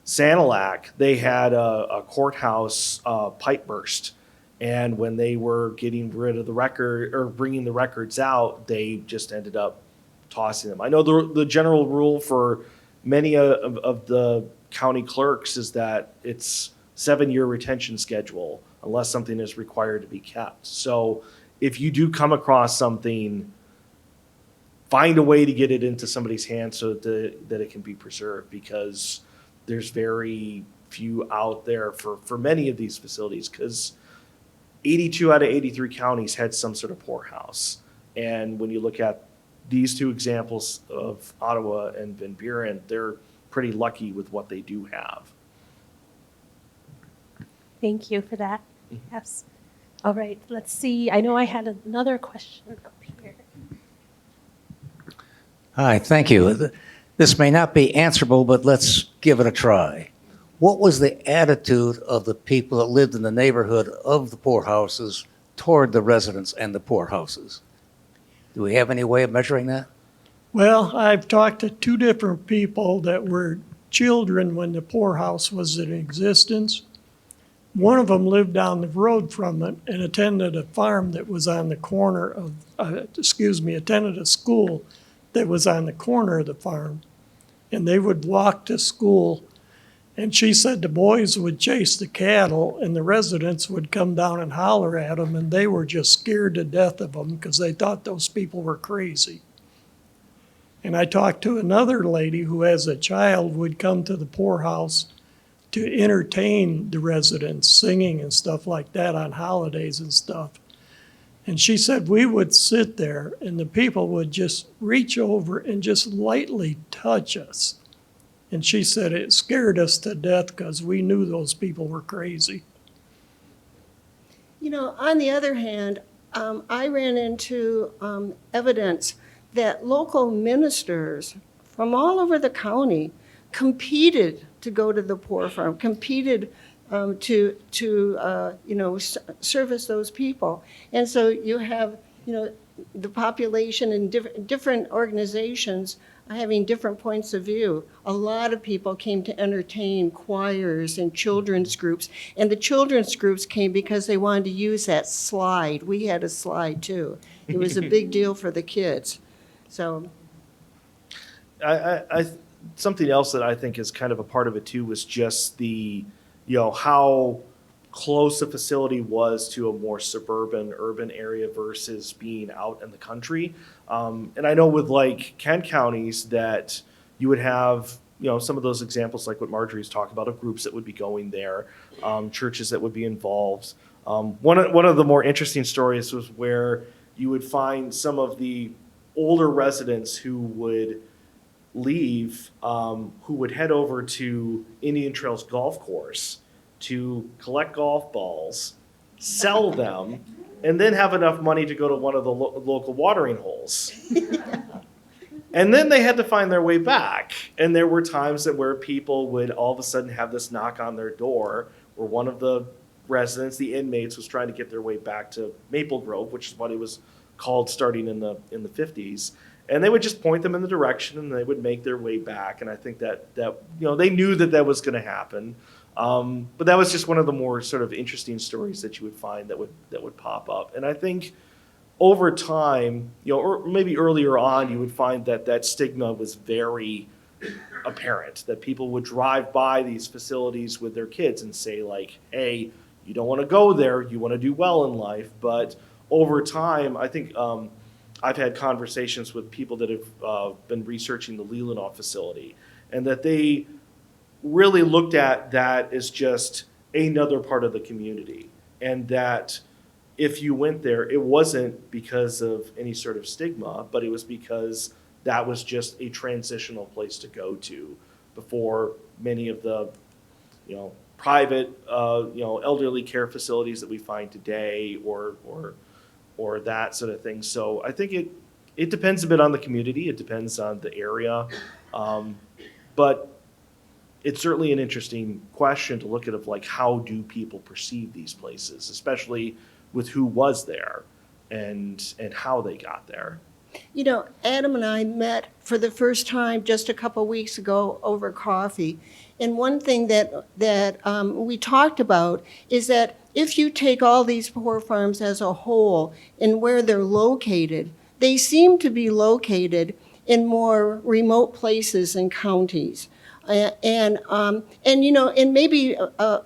Sanilac, they had a courthouse pipe burst. And when they were getting rid of the record or bringing the records out, they just ended up tossing them. I know the general rule for many of the county clerks is that it's 7-year retention schedule unless something is required to be kept. So if you do come across something, find a way to get it into somebody's hands so that it can be preserved, because there's very few out there for many of these facilities, because 82 out of 83 counties had some sort of poorhouse. And when you look at these two examples of Ottawa and Van Buren, they're pretty lucky with what they do have. Thank you for that. Yes. All right, let's see. I know I had another question up here. Hi, thank you. This may not be answerable, but let's give it a try. What was the attitude of the people that lived in the neighborhood of the poorhouses toward the residents and the poorhouses? Do we have any way of measuring that? Well, I've talked to two different people that were children when the poorhouse was in existence. One of them lived down the road from it and attended a farm that was on the corner of, attended a school that was on the corner of the farm. And they would walk to school. And she said the boys would chase the cattle and the residents would come down and holler at them, and they were just scared to death of them because they thought those people were crazy. And I talked to another lady who, as a child, would come to the poorhouse to entertain the residents, singing and stuff like that on holidays and stuff. And she said we would sit there and the people would just reach over and just lightly touch us. And she said it scared us to death because we knew those people were crazy. You know, on the other hand, I ran into evidence that local ministers from all over the county competed to go to the poor farm, competed to service those people. And so you have, the population and different organizations having different points of view. A lot of people came to entertain choirs and children's groups. And the children's groups came because they wanted to use that slide. We had a slide too. It was a big deal for the kids. So I something else that I think is kind of a part of it too was just the, how close a facility was to a more suburban, urban area versus being out in the country. And I know with like Kent counties that you would have, some of those examples like what Marjorie's talked about of groups that would be going there, churches that would be involved. One of the more interesting stories was where you would find some of the older residents who would leave, who would head over to Indian Trails Golf Course to collect golf balls, sell them, and then have enough money to go to one of the local watering holes. And then they had to find their way back. And there were times where people would all of a sudden have this knock on their door where one of the residents, the inmates, was trying to get their way back to Maple Grove, which is what it was called starting in the 50s. And they would just point them in the direction and they would make their way back. And I think that they knew that was going to happen. But that was just one of the more sort of interesting stories that you would find that would pop up. And I think over time, or maybe earlier on, you would find that stigma was very apparent, that people would drive by these facilities with their kids and say like, hey, you don't want to go there, you want to do well in life. But over time, I think I've had conversations with people that have been researching the Leelanau facility, and that they really looked at that as just another part of the community, and that if you went there, it wasn't because of any sort of stigma, but it was because that was just a transitional place to go to before many of the, private, elderly care facilities that we find today or that sort of thing. So I think it depends a bit on the community. It depends on the area. But it's certainly an interesting question to look at of like, how do people perceive these places, especially with who was there and how they got there. Adam and I met for the first time just a couple weeks ago over coffee. And one thing that we talked about is that if you take all these poor farms as a whole and where they're located, they seem to be located in more remote places and counties. And maybe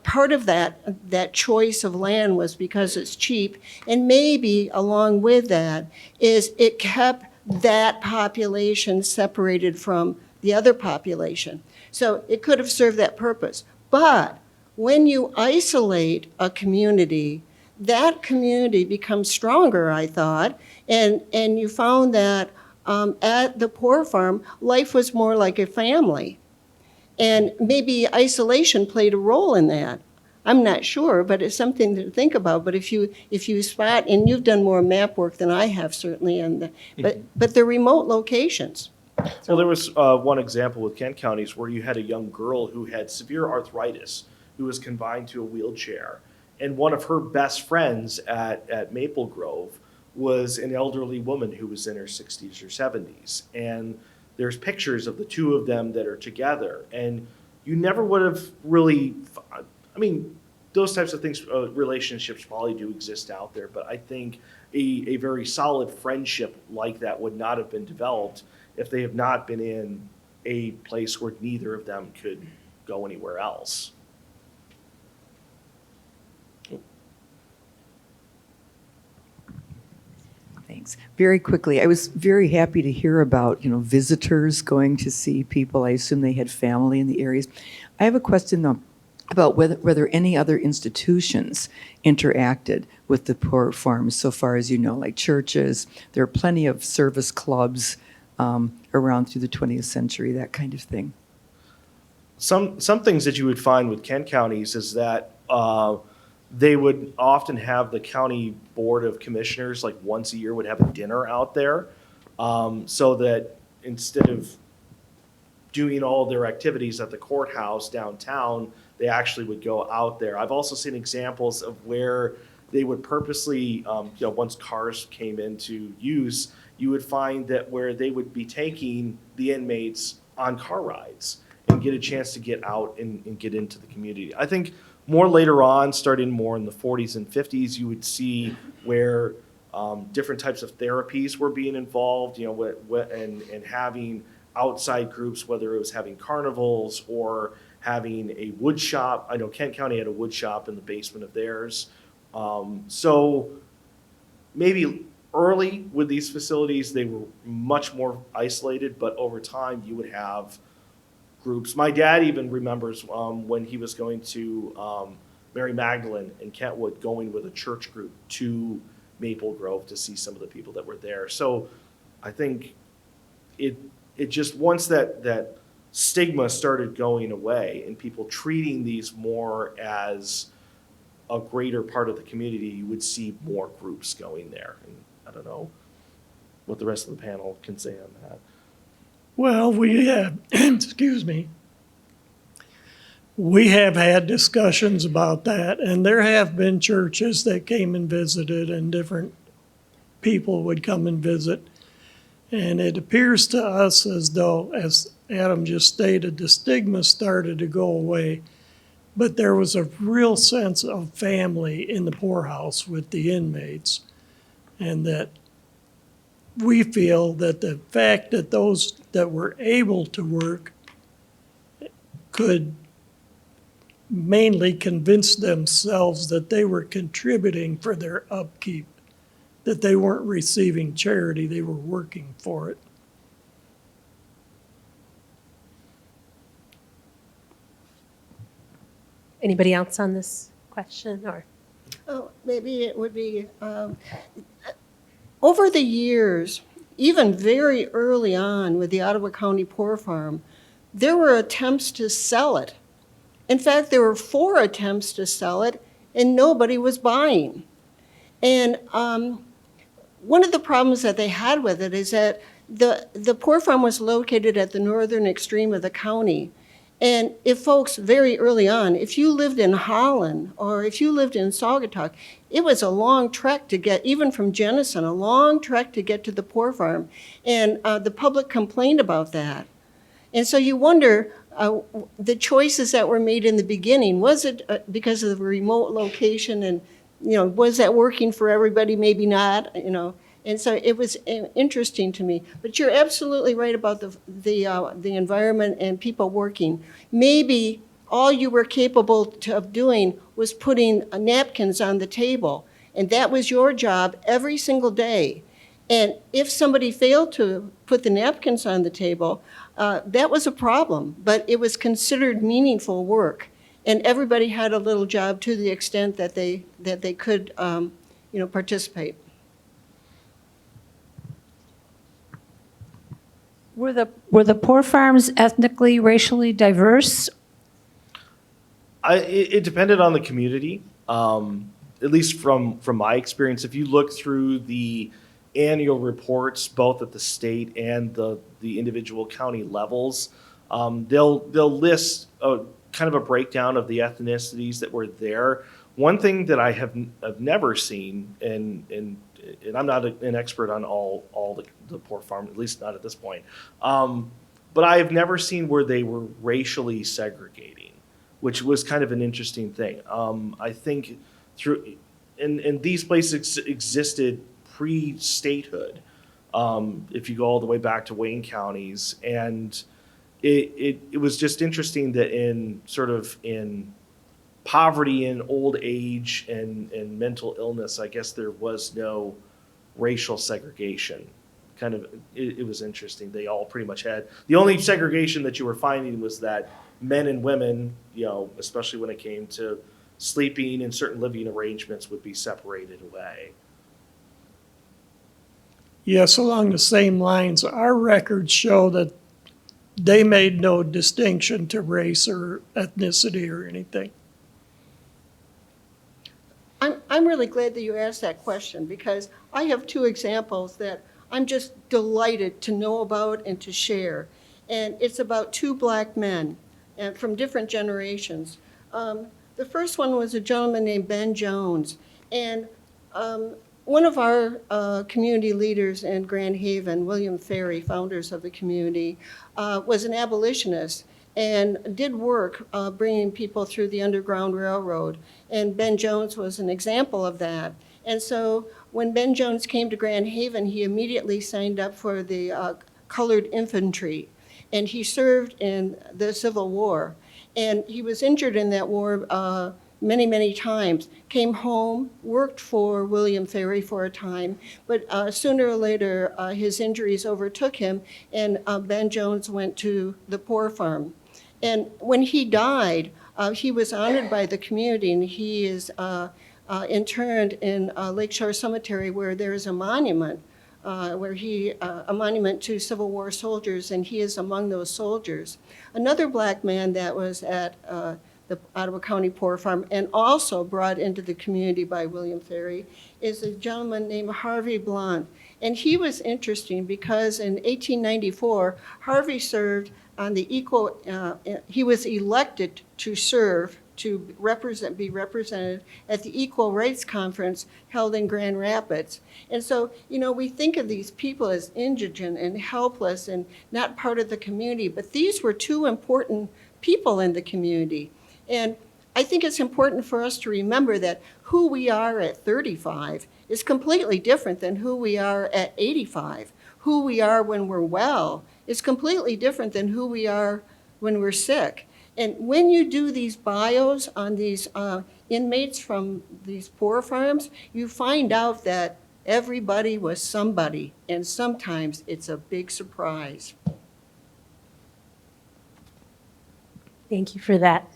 part of that choice of land was because it's cheap, and maybe along with that is it kept that population separated from the other population. So it could have served that purpose. But when you isolate a community, that community becomes stronger, I thought, and you found that at the poor farm, life was more like a family. And maybe isolation played a role in that. I'm not sure, but it's something to think about. But if you spot, and you've done more map work than I have certainly, but the remote locations. Well, there was one example with Kent counties where you had a young girl who had severe arthritis, who was confined to a wheelchair, and one of her best friends at Maple Grove was an elderly woman who was in her 60s or 70s, and there's pictures of the two of them that are together, and you never would have really, those types of things, relationships probably do exist out there, but I think a very solid friendship like that would not have been developed if they have not been in a place where neither of them could go anywhere else. Thanks. Very quickly, I was very happy to hear about, visitors going to see people. I assume they had family in the areas. I have a question, though, about whether any other institutions interacted with the poor farms so far as you know, like churches. There are plenty of service clubs around through the 20th century, that kind of thing. Some things that you would find with Kent counties is that they would often have the county board of commissioners, like once a year, would have a dinner out there, so that instead of doing all their activities at the courthouse downtown, they actually would go out there. I've also seen examples of where they would purposely, once cars came into use, you would find that where they would be taking the inmates on car rides and get a chance to get out and get into the community. I think more later on, starting more in the 40s and 50s, you would see where different types of therapies were being involved, and having outside groups, whether it was having carnivals or having a wood shop. I know Kent County had a wood shop in the basement of theirs. So maybe early with these facilities, they were much more isolated, but over time you would have groups. My dad even remembers when he was going to Mary Magdalene in Kentwood, going with a church group to Maple Grove to see some of the people that were there. So I think it just, once that stigma started going away and people treating these more as a greater part of the community, you would see more groups going there. And I don't know what the rest of the panel can say on that. Well, we have, excuse me, we have had discussions about that, and there have been churches that came and visited, and different people would come and visit. And it appears to us as though, as Adam just stated, the stigma started to go away, but there was a real sense of family in the poorhouse with the inmates, and that we feel that the fact that those that were able to work could mainly convince themselves that they were contributing for their upkeep, that they weren't receiving charity, they were working for it. Anybody else on this question, or? Oh, maybe it would be, over the years, even very early on with the Ottawa County Poor Farm, there were attempts to sell it. In fact, there were 4 attempts to sell it, and nobody was buying. And one of the problems that they had with it is that the poor farm was located at the northern extreme of the county. And if folks, very early on, if you lived in Holland or if you lived in Saugatuck, it was a long trek to get, even from Jenison, a long trek to get to the poor farm. And the public complained about that. And so you wonder, the choices that were made in the beginning, was it because of the remote location, and was that working for everybody? Maybe not, And so it was interesting to me. But you're absolutely right about the environment and people working. Maybe all you were capable of doing was putting napkins on the table, and that was your job every single day. And if somebody failed to put the napkins on the table, that was a problem, but it was considered meaningful work. And everybody had a little job to the extent that they could participate. Were the poor farms ethnically, racially diverse? It depended on the community, at least from my experience. If you look through the annual reports, both at the state and the individual county levels, they'll list kind of a breakdown of the ethnicities that were there. One thing that I've never seen, and I'm not an expert on all the poor farm, at least not at this point, but I've never seen where they were racially segregating, which was kind of an interesting thing. I think and these places existed pre-statehood, if you go all the way back to Wayne counties, and it was just interesting that in poverty and old age and mental illness, I guess there was no racial segregation. It was interesting. They all pretty much had, the only segregation that you were finding was that men and women, especially when it came to sleeping and certain living arrangements, would be separated away. Yes, along the same lines, our records show that they made no distinction to race or ethnicity or anything. I'm really glad that you asked that question, because I have 2 examples that I'm just delighted to know about and to share. And it's about 2 black men and from different generations. The first one was a gentleman named Ben Jones. And one of our community leaders in Grand Haven, William Ferry, founders of the community, was an abolitionist and did work bringing people through the Underground Railroad. And Ben Jones was an example of that. And so when Ben Jones came to Grand Haven, he immediately signed up for the colored infantry. And he served in the Civil War. And he was injured in that war many, many times. Came home, worked for William Ferry for a time, but sooner or later his injuries overtook him, and Ben Jones went to the poor farm. And when he died, he was honored by the community, and he is interred in Lakeshore Cemetery, where there is a monument, a monument to Civil War soldiers, and he is among those soldiers. Another black man that was at the Ottawa County Poor Farm and also brought into the community by William Ferry is a gentleman named Harvey Blunt. And he was interesting because in 1894, Harvey served on the equal, he was elected to serve, to be represented at the Equal Rights Conference held in Grand Rapids. And so, we think of these people as indigent and helpless and not part of the community, but these were 2 important people in the community. And I think it's important for us to remember that who we are at 35 is completely different than who we are at 85. Who we are when we're well is completely different than who we are when we're sick. And when you do these bios on these inmates from these poor farms, you find out that everybody was somebody, and sometimes it's a big surprise. Thank you for that.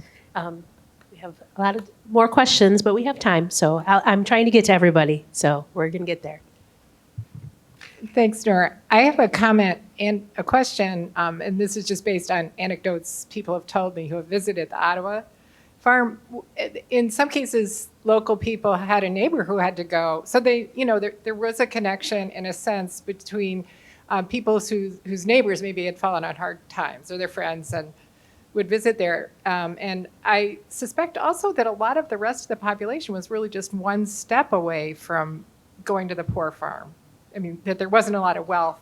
We have a lot of more questions, but we have time, so I'm trying to get to everybody, so we're going to get there. Thanks, Nora. I have a comment and a question, and this is just based on anecdotes people have told me who have visited the Ottawa farm. In some cases, local people had a neighbor who had to go. So there was a connection in a sense between people whose neighbors maybe had fallen on hard times or their friends and would visit there. And I suspect also that a lot of the rest of the population was really just one step away from going to the poor farm. I mean, that there wasn't a lot of wealth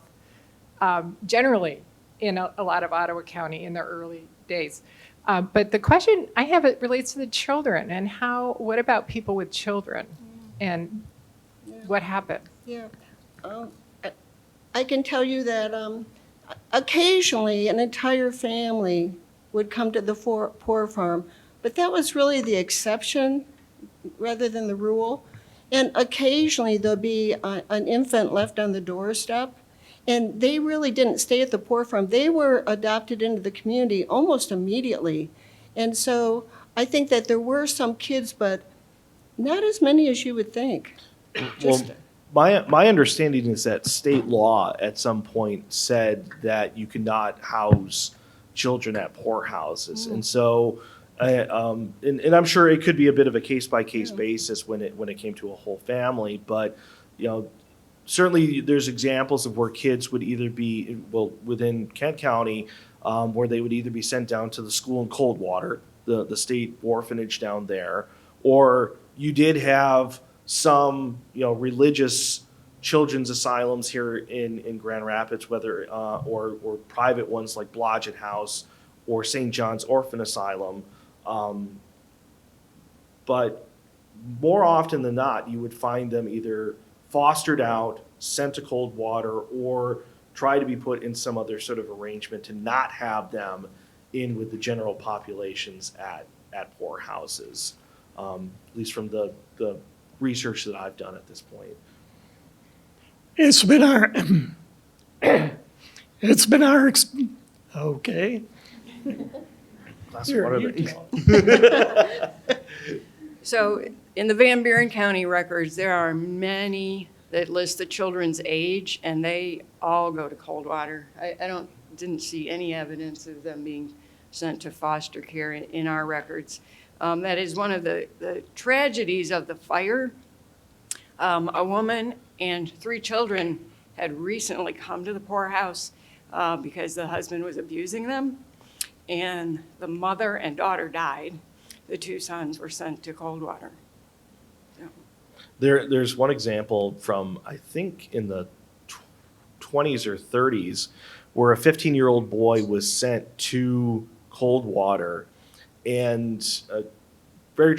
generally in a lot of Ottawa County in the early days. But the question I have, it relates to the children and what about people with children and what happened? Yeah. I can tell you that occasionally an entire family would come to the poor farm, but that was really the exception rather than the rule. And occasionally there'll be an infant left on the doorstep, and they really didn't stay at the poor farm. They were adopted into the community almost immediately. And so I think that there were some kids, but not as many as you would think. My understanding is that state law at some point said that you cannot house children at poorhouses. And so and I'm sure it could be a bit of a case-by-case basis when it came to a whole family, but certainly there's examples of where kids would either be, within Kent County, where they would either be sent down to the school in Coldwater, the state orphanage down there, or you did have some religious children's asylums here in Grand Rapids, whether or private ones like Blodgett House or St. John's Orphan Asylum. But more often than not, you would find them either fostered out, sent to Coldwater, or try to be put in some other sort of arrangement to not have them in with the general populations at poor houses, at least from the research that I've done at this point. It's been our okay. Glass of Here, water you there. tell. So in the Van Buren County records, there are many that list the children's age, and they all go to Coldwater. I didn't see any evidence of them being sent to foster care in our records. That is one of the tragedies of the fire. A woman and 3 children had recently come to the poorhouse because the husband was abusing them, and the mother and daughter died. The 2 sons were sent to Coldwater. So. There's one example from, I think, in the 20s or 30s, where a 15-year-old boy was sent to Coldwater, and a very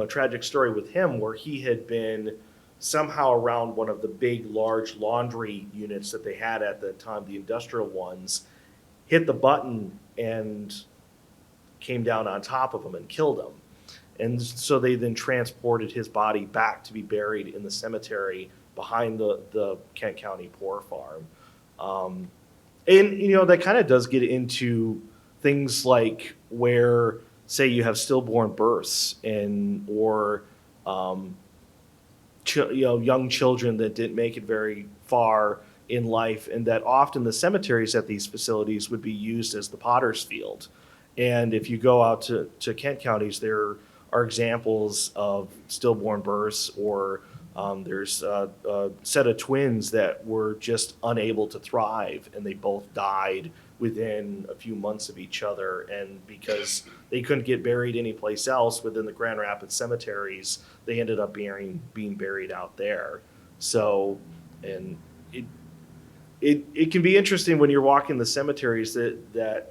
tragic story with him, where he had been somehow around one of the big, large laundry units that they had at the time, the industrial ones, hit the button and came down on top of him and killed him. And so they then transported his body back to be buried in the cemetery behind the Kent County Poor Farm. And that kind of does get into things like where, say, you have stillborn births or young children that didn't make it very far in life, and that often the cemeteries at these facilities would be used as the potter's field. And if you go out to Kent counties, there are examples of stillborn births, or there's a set of twins that were just unable to thrive, and they both died within a few months of each other. And because they couldn't get buried anyplace else within the Grand Rapids cemeteries, they ended up being buried out there. So, and it can be interesting when you're walking the cemeteries that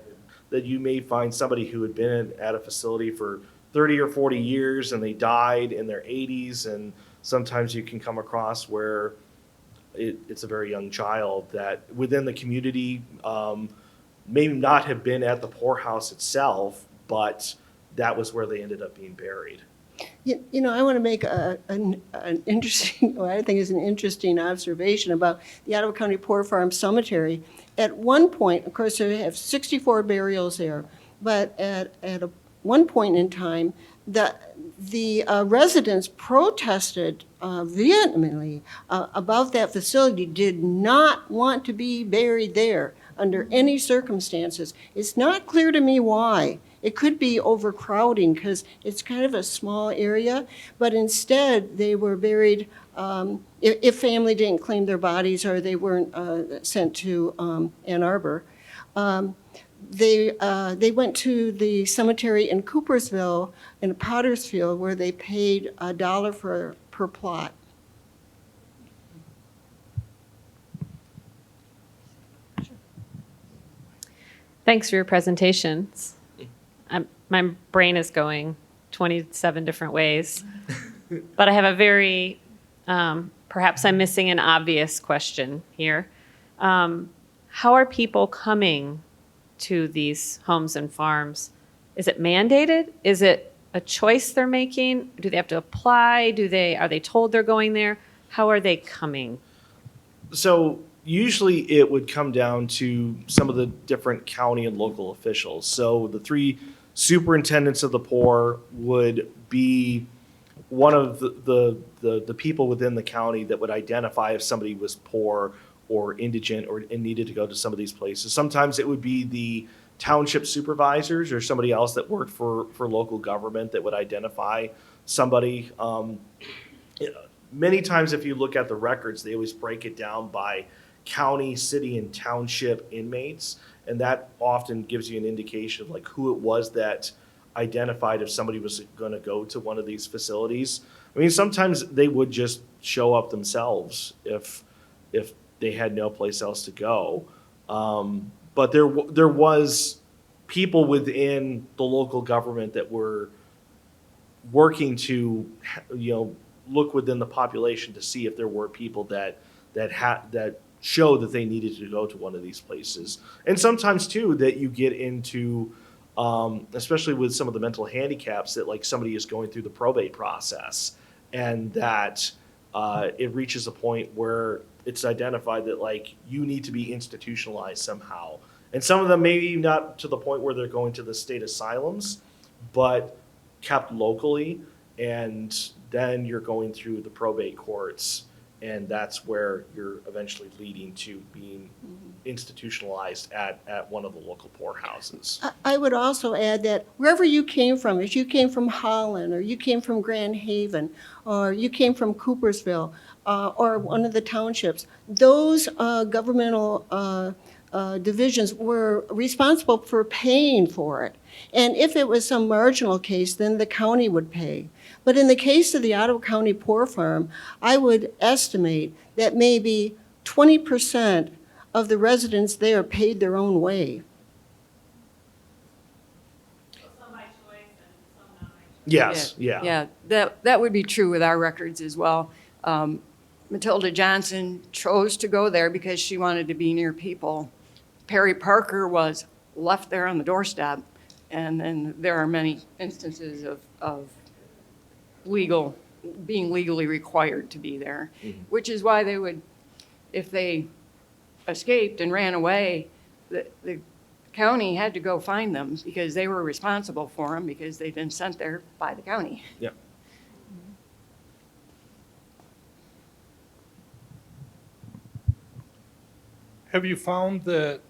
you may find somebody who had been at a facility for 30 or 40 years and they died in their 80s, and sometimes you can come across where it's a very young child that within the community may not have been at the poorhouse itself, but that was where they ended up being buried. I want to make an interesting, what I think is an interesting observation about the Ottawa County Poor Farm Cemetery. At one point, of course, they have 64 burials there, but at one point in time, the residents protested vehemently about that facility, did not want to be buried there under any circumstances. It's not clear to me why. It could be overcrowding because it's kind of a small area, but instead they were buried, if family didn't claim their bodies or they weren't sent to Ann Arbor. They went to the cemetery in Coopersville in Pottersfield where they paid $1 per plot. Thanks for your presentations. My brain is going 27 different ways, but I have a very, perhaps I'm missing an obvious question here. How are people coming to these homes and farms? Is it mandated? Is it a choice they're making? Do they have to apply? Are they told they're going there? How are they coming? So usually it would come down to some of the different county and local officials. So the 3 superintendents of the poor would be one of the people within the county that would identify if somebody was poor or indigent or and needed to go to some of these places. Sometimes it would be the township supervisors or somebody else that worked for local government that would identify somebody. Many times if you look at the records, they always break it down by county, city, and township inmates. And that often gives you an indication of like who it was that identified if somebody was going to go to one of these facilities. I mean, sometimes they would just show up themselves if they had no place else to go. But there was people within the local government that were working to, look within the population to see if there were people that showed that they needed to go to one of these places. And sometimes too that you get into, especially with some of the mental handicaps, that like somebody is going through the probate process and that it reaches a point where it's identified that like you need to be institutionalized somehow. And some of them maybe not to the point where they're going to the state asylums, but kept locally. And then you're going through the probate courts, and that's where you're eventually leading to being institutionalized at one of the local poorhouses. I would also add that wherever you came from, if you came from Holland, or you came from Grand Haven, or you came from Coopersville, or one of the townships, those governmental divisions were responsible for paying for it. And if it was some marginal case, then the county would pay. But in the case of the Ottawa County Poor Farm, I would estimate that maybe 20% of the residents there paid their own way. Some by choice and some not by choice. Yes, yeah. Yeah, that would be true with our records as well. Matilda Johnson chose to go there because she wanted to be near people. Perry Parker was left there on the doorstep, and then there are many instances of being legally required to be there, which is why they would, if they escaped and ran away, the county had to go find them because they were responsible for them because they'd been sent there by the county. Yeah. Have you found that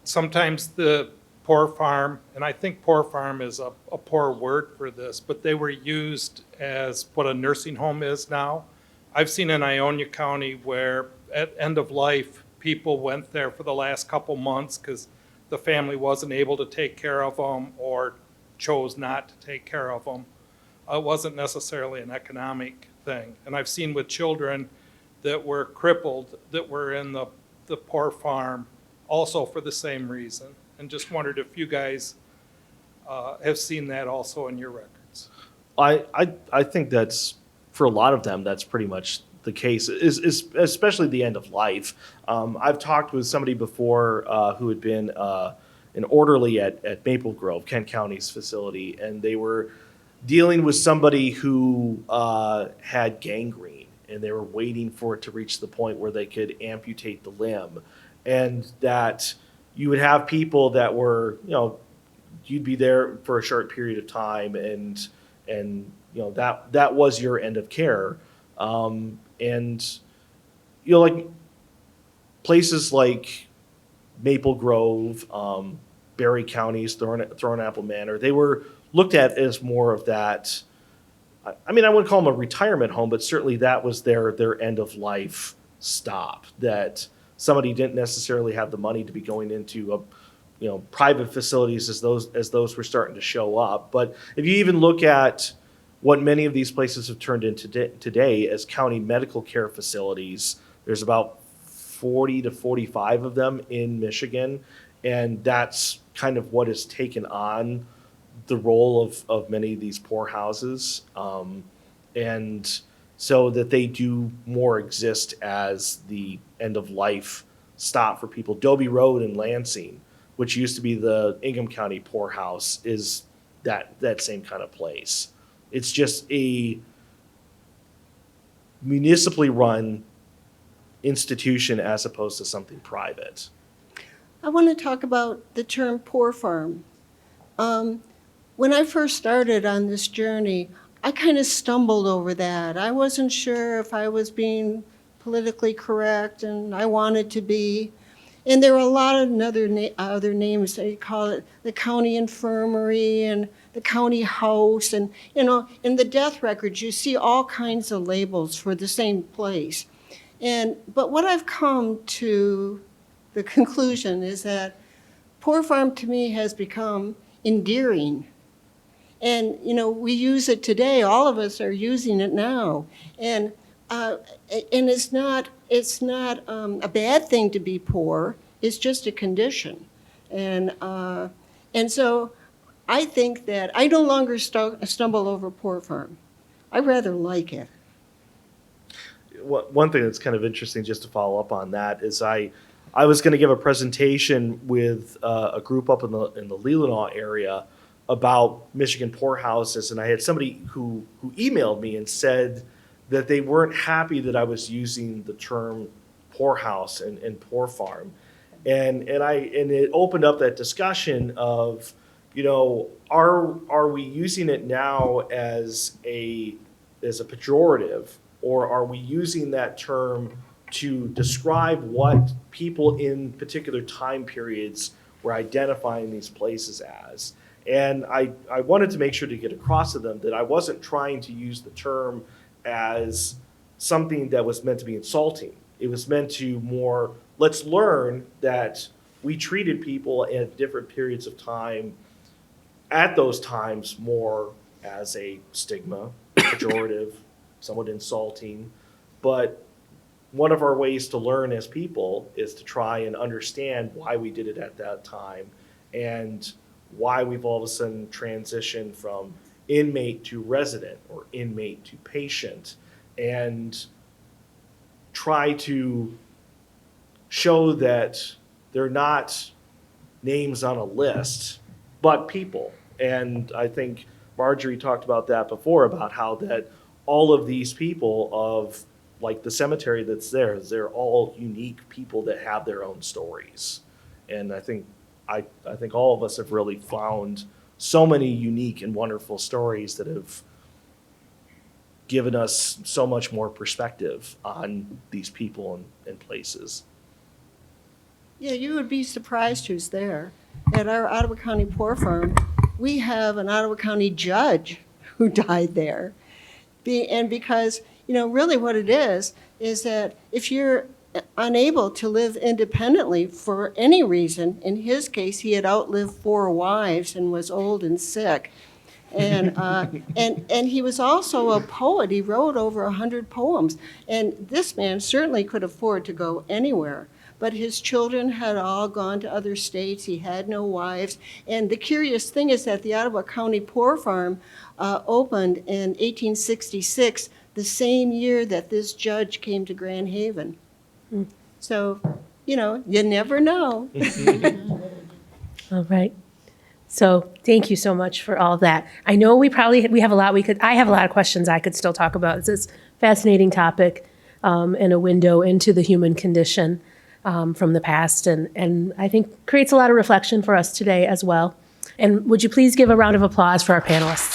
sometimes the poor farm, and I think poor farm is a poor word for this, but they were used as what a nursing home is now? I've seen in Ionia County where at end of life, people went there for the last couple months because the family wasn't able to take care of them or chose not to take care of them. It wasn't necessarily an economic thing. And I've seen with children that were crippled, that were in the poor farm, also for the same reason. And just wondered if you guys have seen that also in your records. I think that's, for a lot of them, that's pretty much the case, is especially the end of life. I've talked with somebody before who had been an orderly at Maple Grove, Kent County's facility, and they were dealing with somebody who had gangrene, and they were waiting for it to reach the point where they could amputate the limb. And that you would have people that were, you'd be there for a short period of time, and that was your end of care. And like places like Maple Grove, Berry Counties, Thornapple Manor, they were looked at as more of that. I mean, I wouldn't call them a retirement home, but certainly that was their end of life stop. That somebody didn't necessarily have the money to be going into private facilities as those were starting to show up. But if you even look at what many of these places have turned into today as county medical care facilities, there's about 40 to 45 of them in Michigan, and that's kind of what has taken on the role of many of these poorhouses, and so that they do more exist as the end of life stop for people. Dobie Road in Lansing, which used to be the Ingham County poorhouse, is that same kind of place. It's just a municipally run institution as opposed to something private. I want to talk about the term poor farm. When I first started on this journey, I kind of stumbled over that. I wasn't sure if I was being politically correct, and I wanted to be. And there were a lot of other names. They call it the county infirmary and the county house. And, in the death records, you see all kinds of labels for the same place. But what I've come to the conclusion is that poor farm to me has become endearing. And, we use it today. All of us are using it now. And it's not a bad thing to be poor. It's just a condition. And so I think that I no longer stumble over poor farm. I rather like it. One thing that's kind of interesting, just to follow up on that, is I was going to give a presentation with a group up in the Leelanau area about Michigan poorhouses, and I had somebody who emailed me and said that they weren't happy that I was using the term poorhouse and poor farm, and it opened up that discussion of, are we using it now as a pejorative, or are we using that term to describe what people in particular time periods were identifying these places as? And I wanted to make sure to get across to them that I wasn't trying to use the term as something that was meant to be insulting. It was meant to more, let's learn that we treated people at different periods of time, at those times, more as a stigma, pejorative, somewhat insulting. But one of our ways to learn as people is to try and understand why we did it at that time, and why we've all of a sudden transitioned from inmate to resident or inmate to patient, and try to show that they're not names on a list, but people. And I think Marjorie talked about that before, about how that all of these people of like the cemetery that's there, they're all unique people that have their own stories. And I think all of us have really found so many unique and wonderful stories that have given us so much more perspective on these people and places. Yeah, you would be surprised who's there. At our Ottawa County Poor Farm, we have an Ottawa County judge who died there. And because, really what it is that if you're unable to live independently for any reason, in his case, he had outlived 4 wives and was old and sick. And he was also a poet. He wrote over 100 poems. And this man certainly could afford to go anywhere. But his children had all gone to other states. He had no wives. And the curious thing is that the Ottawa County Poor Farm opened in 1866, the same year that this judge came to Grand Haven. So, you never know. All right. So thank you so much for all that. I know we have a lot I have a lot of questions I could still talk about. It's this fascinating topic, and a window into the human condition from the past, and I think creates a lot of reflection for us today as well. And would you please give a round of applause for our panelists?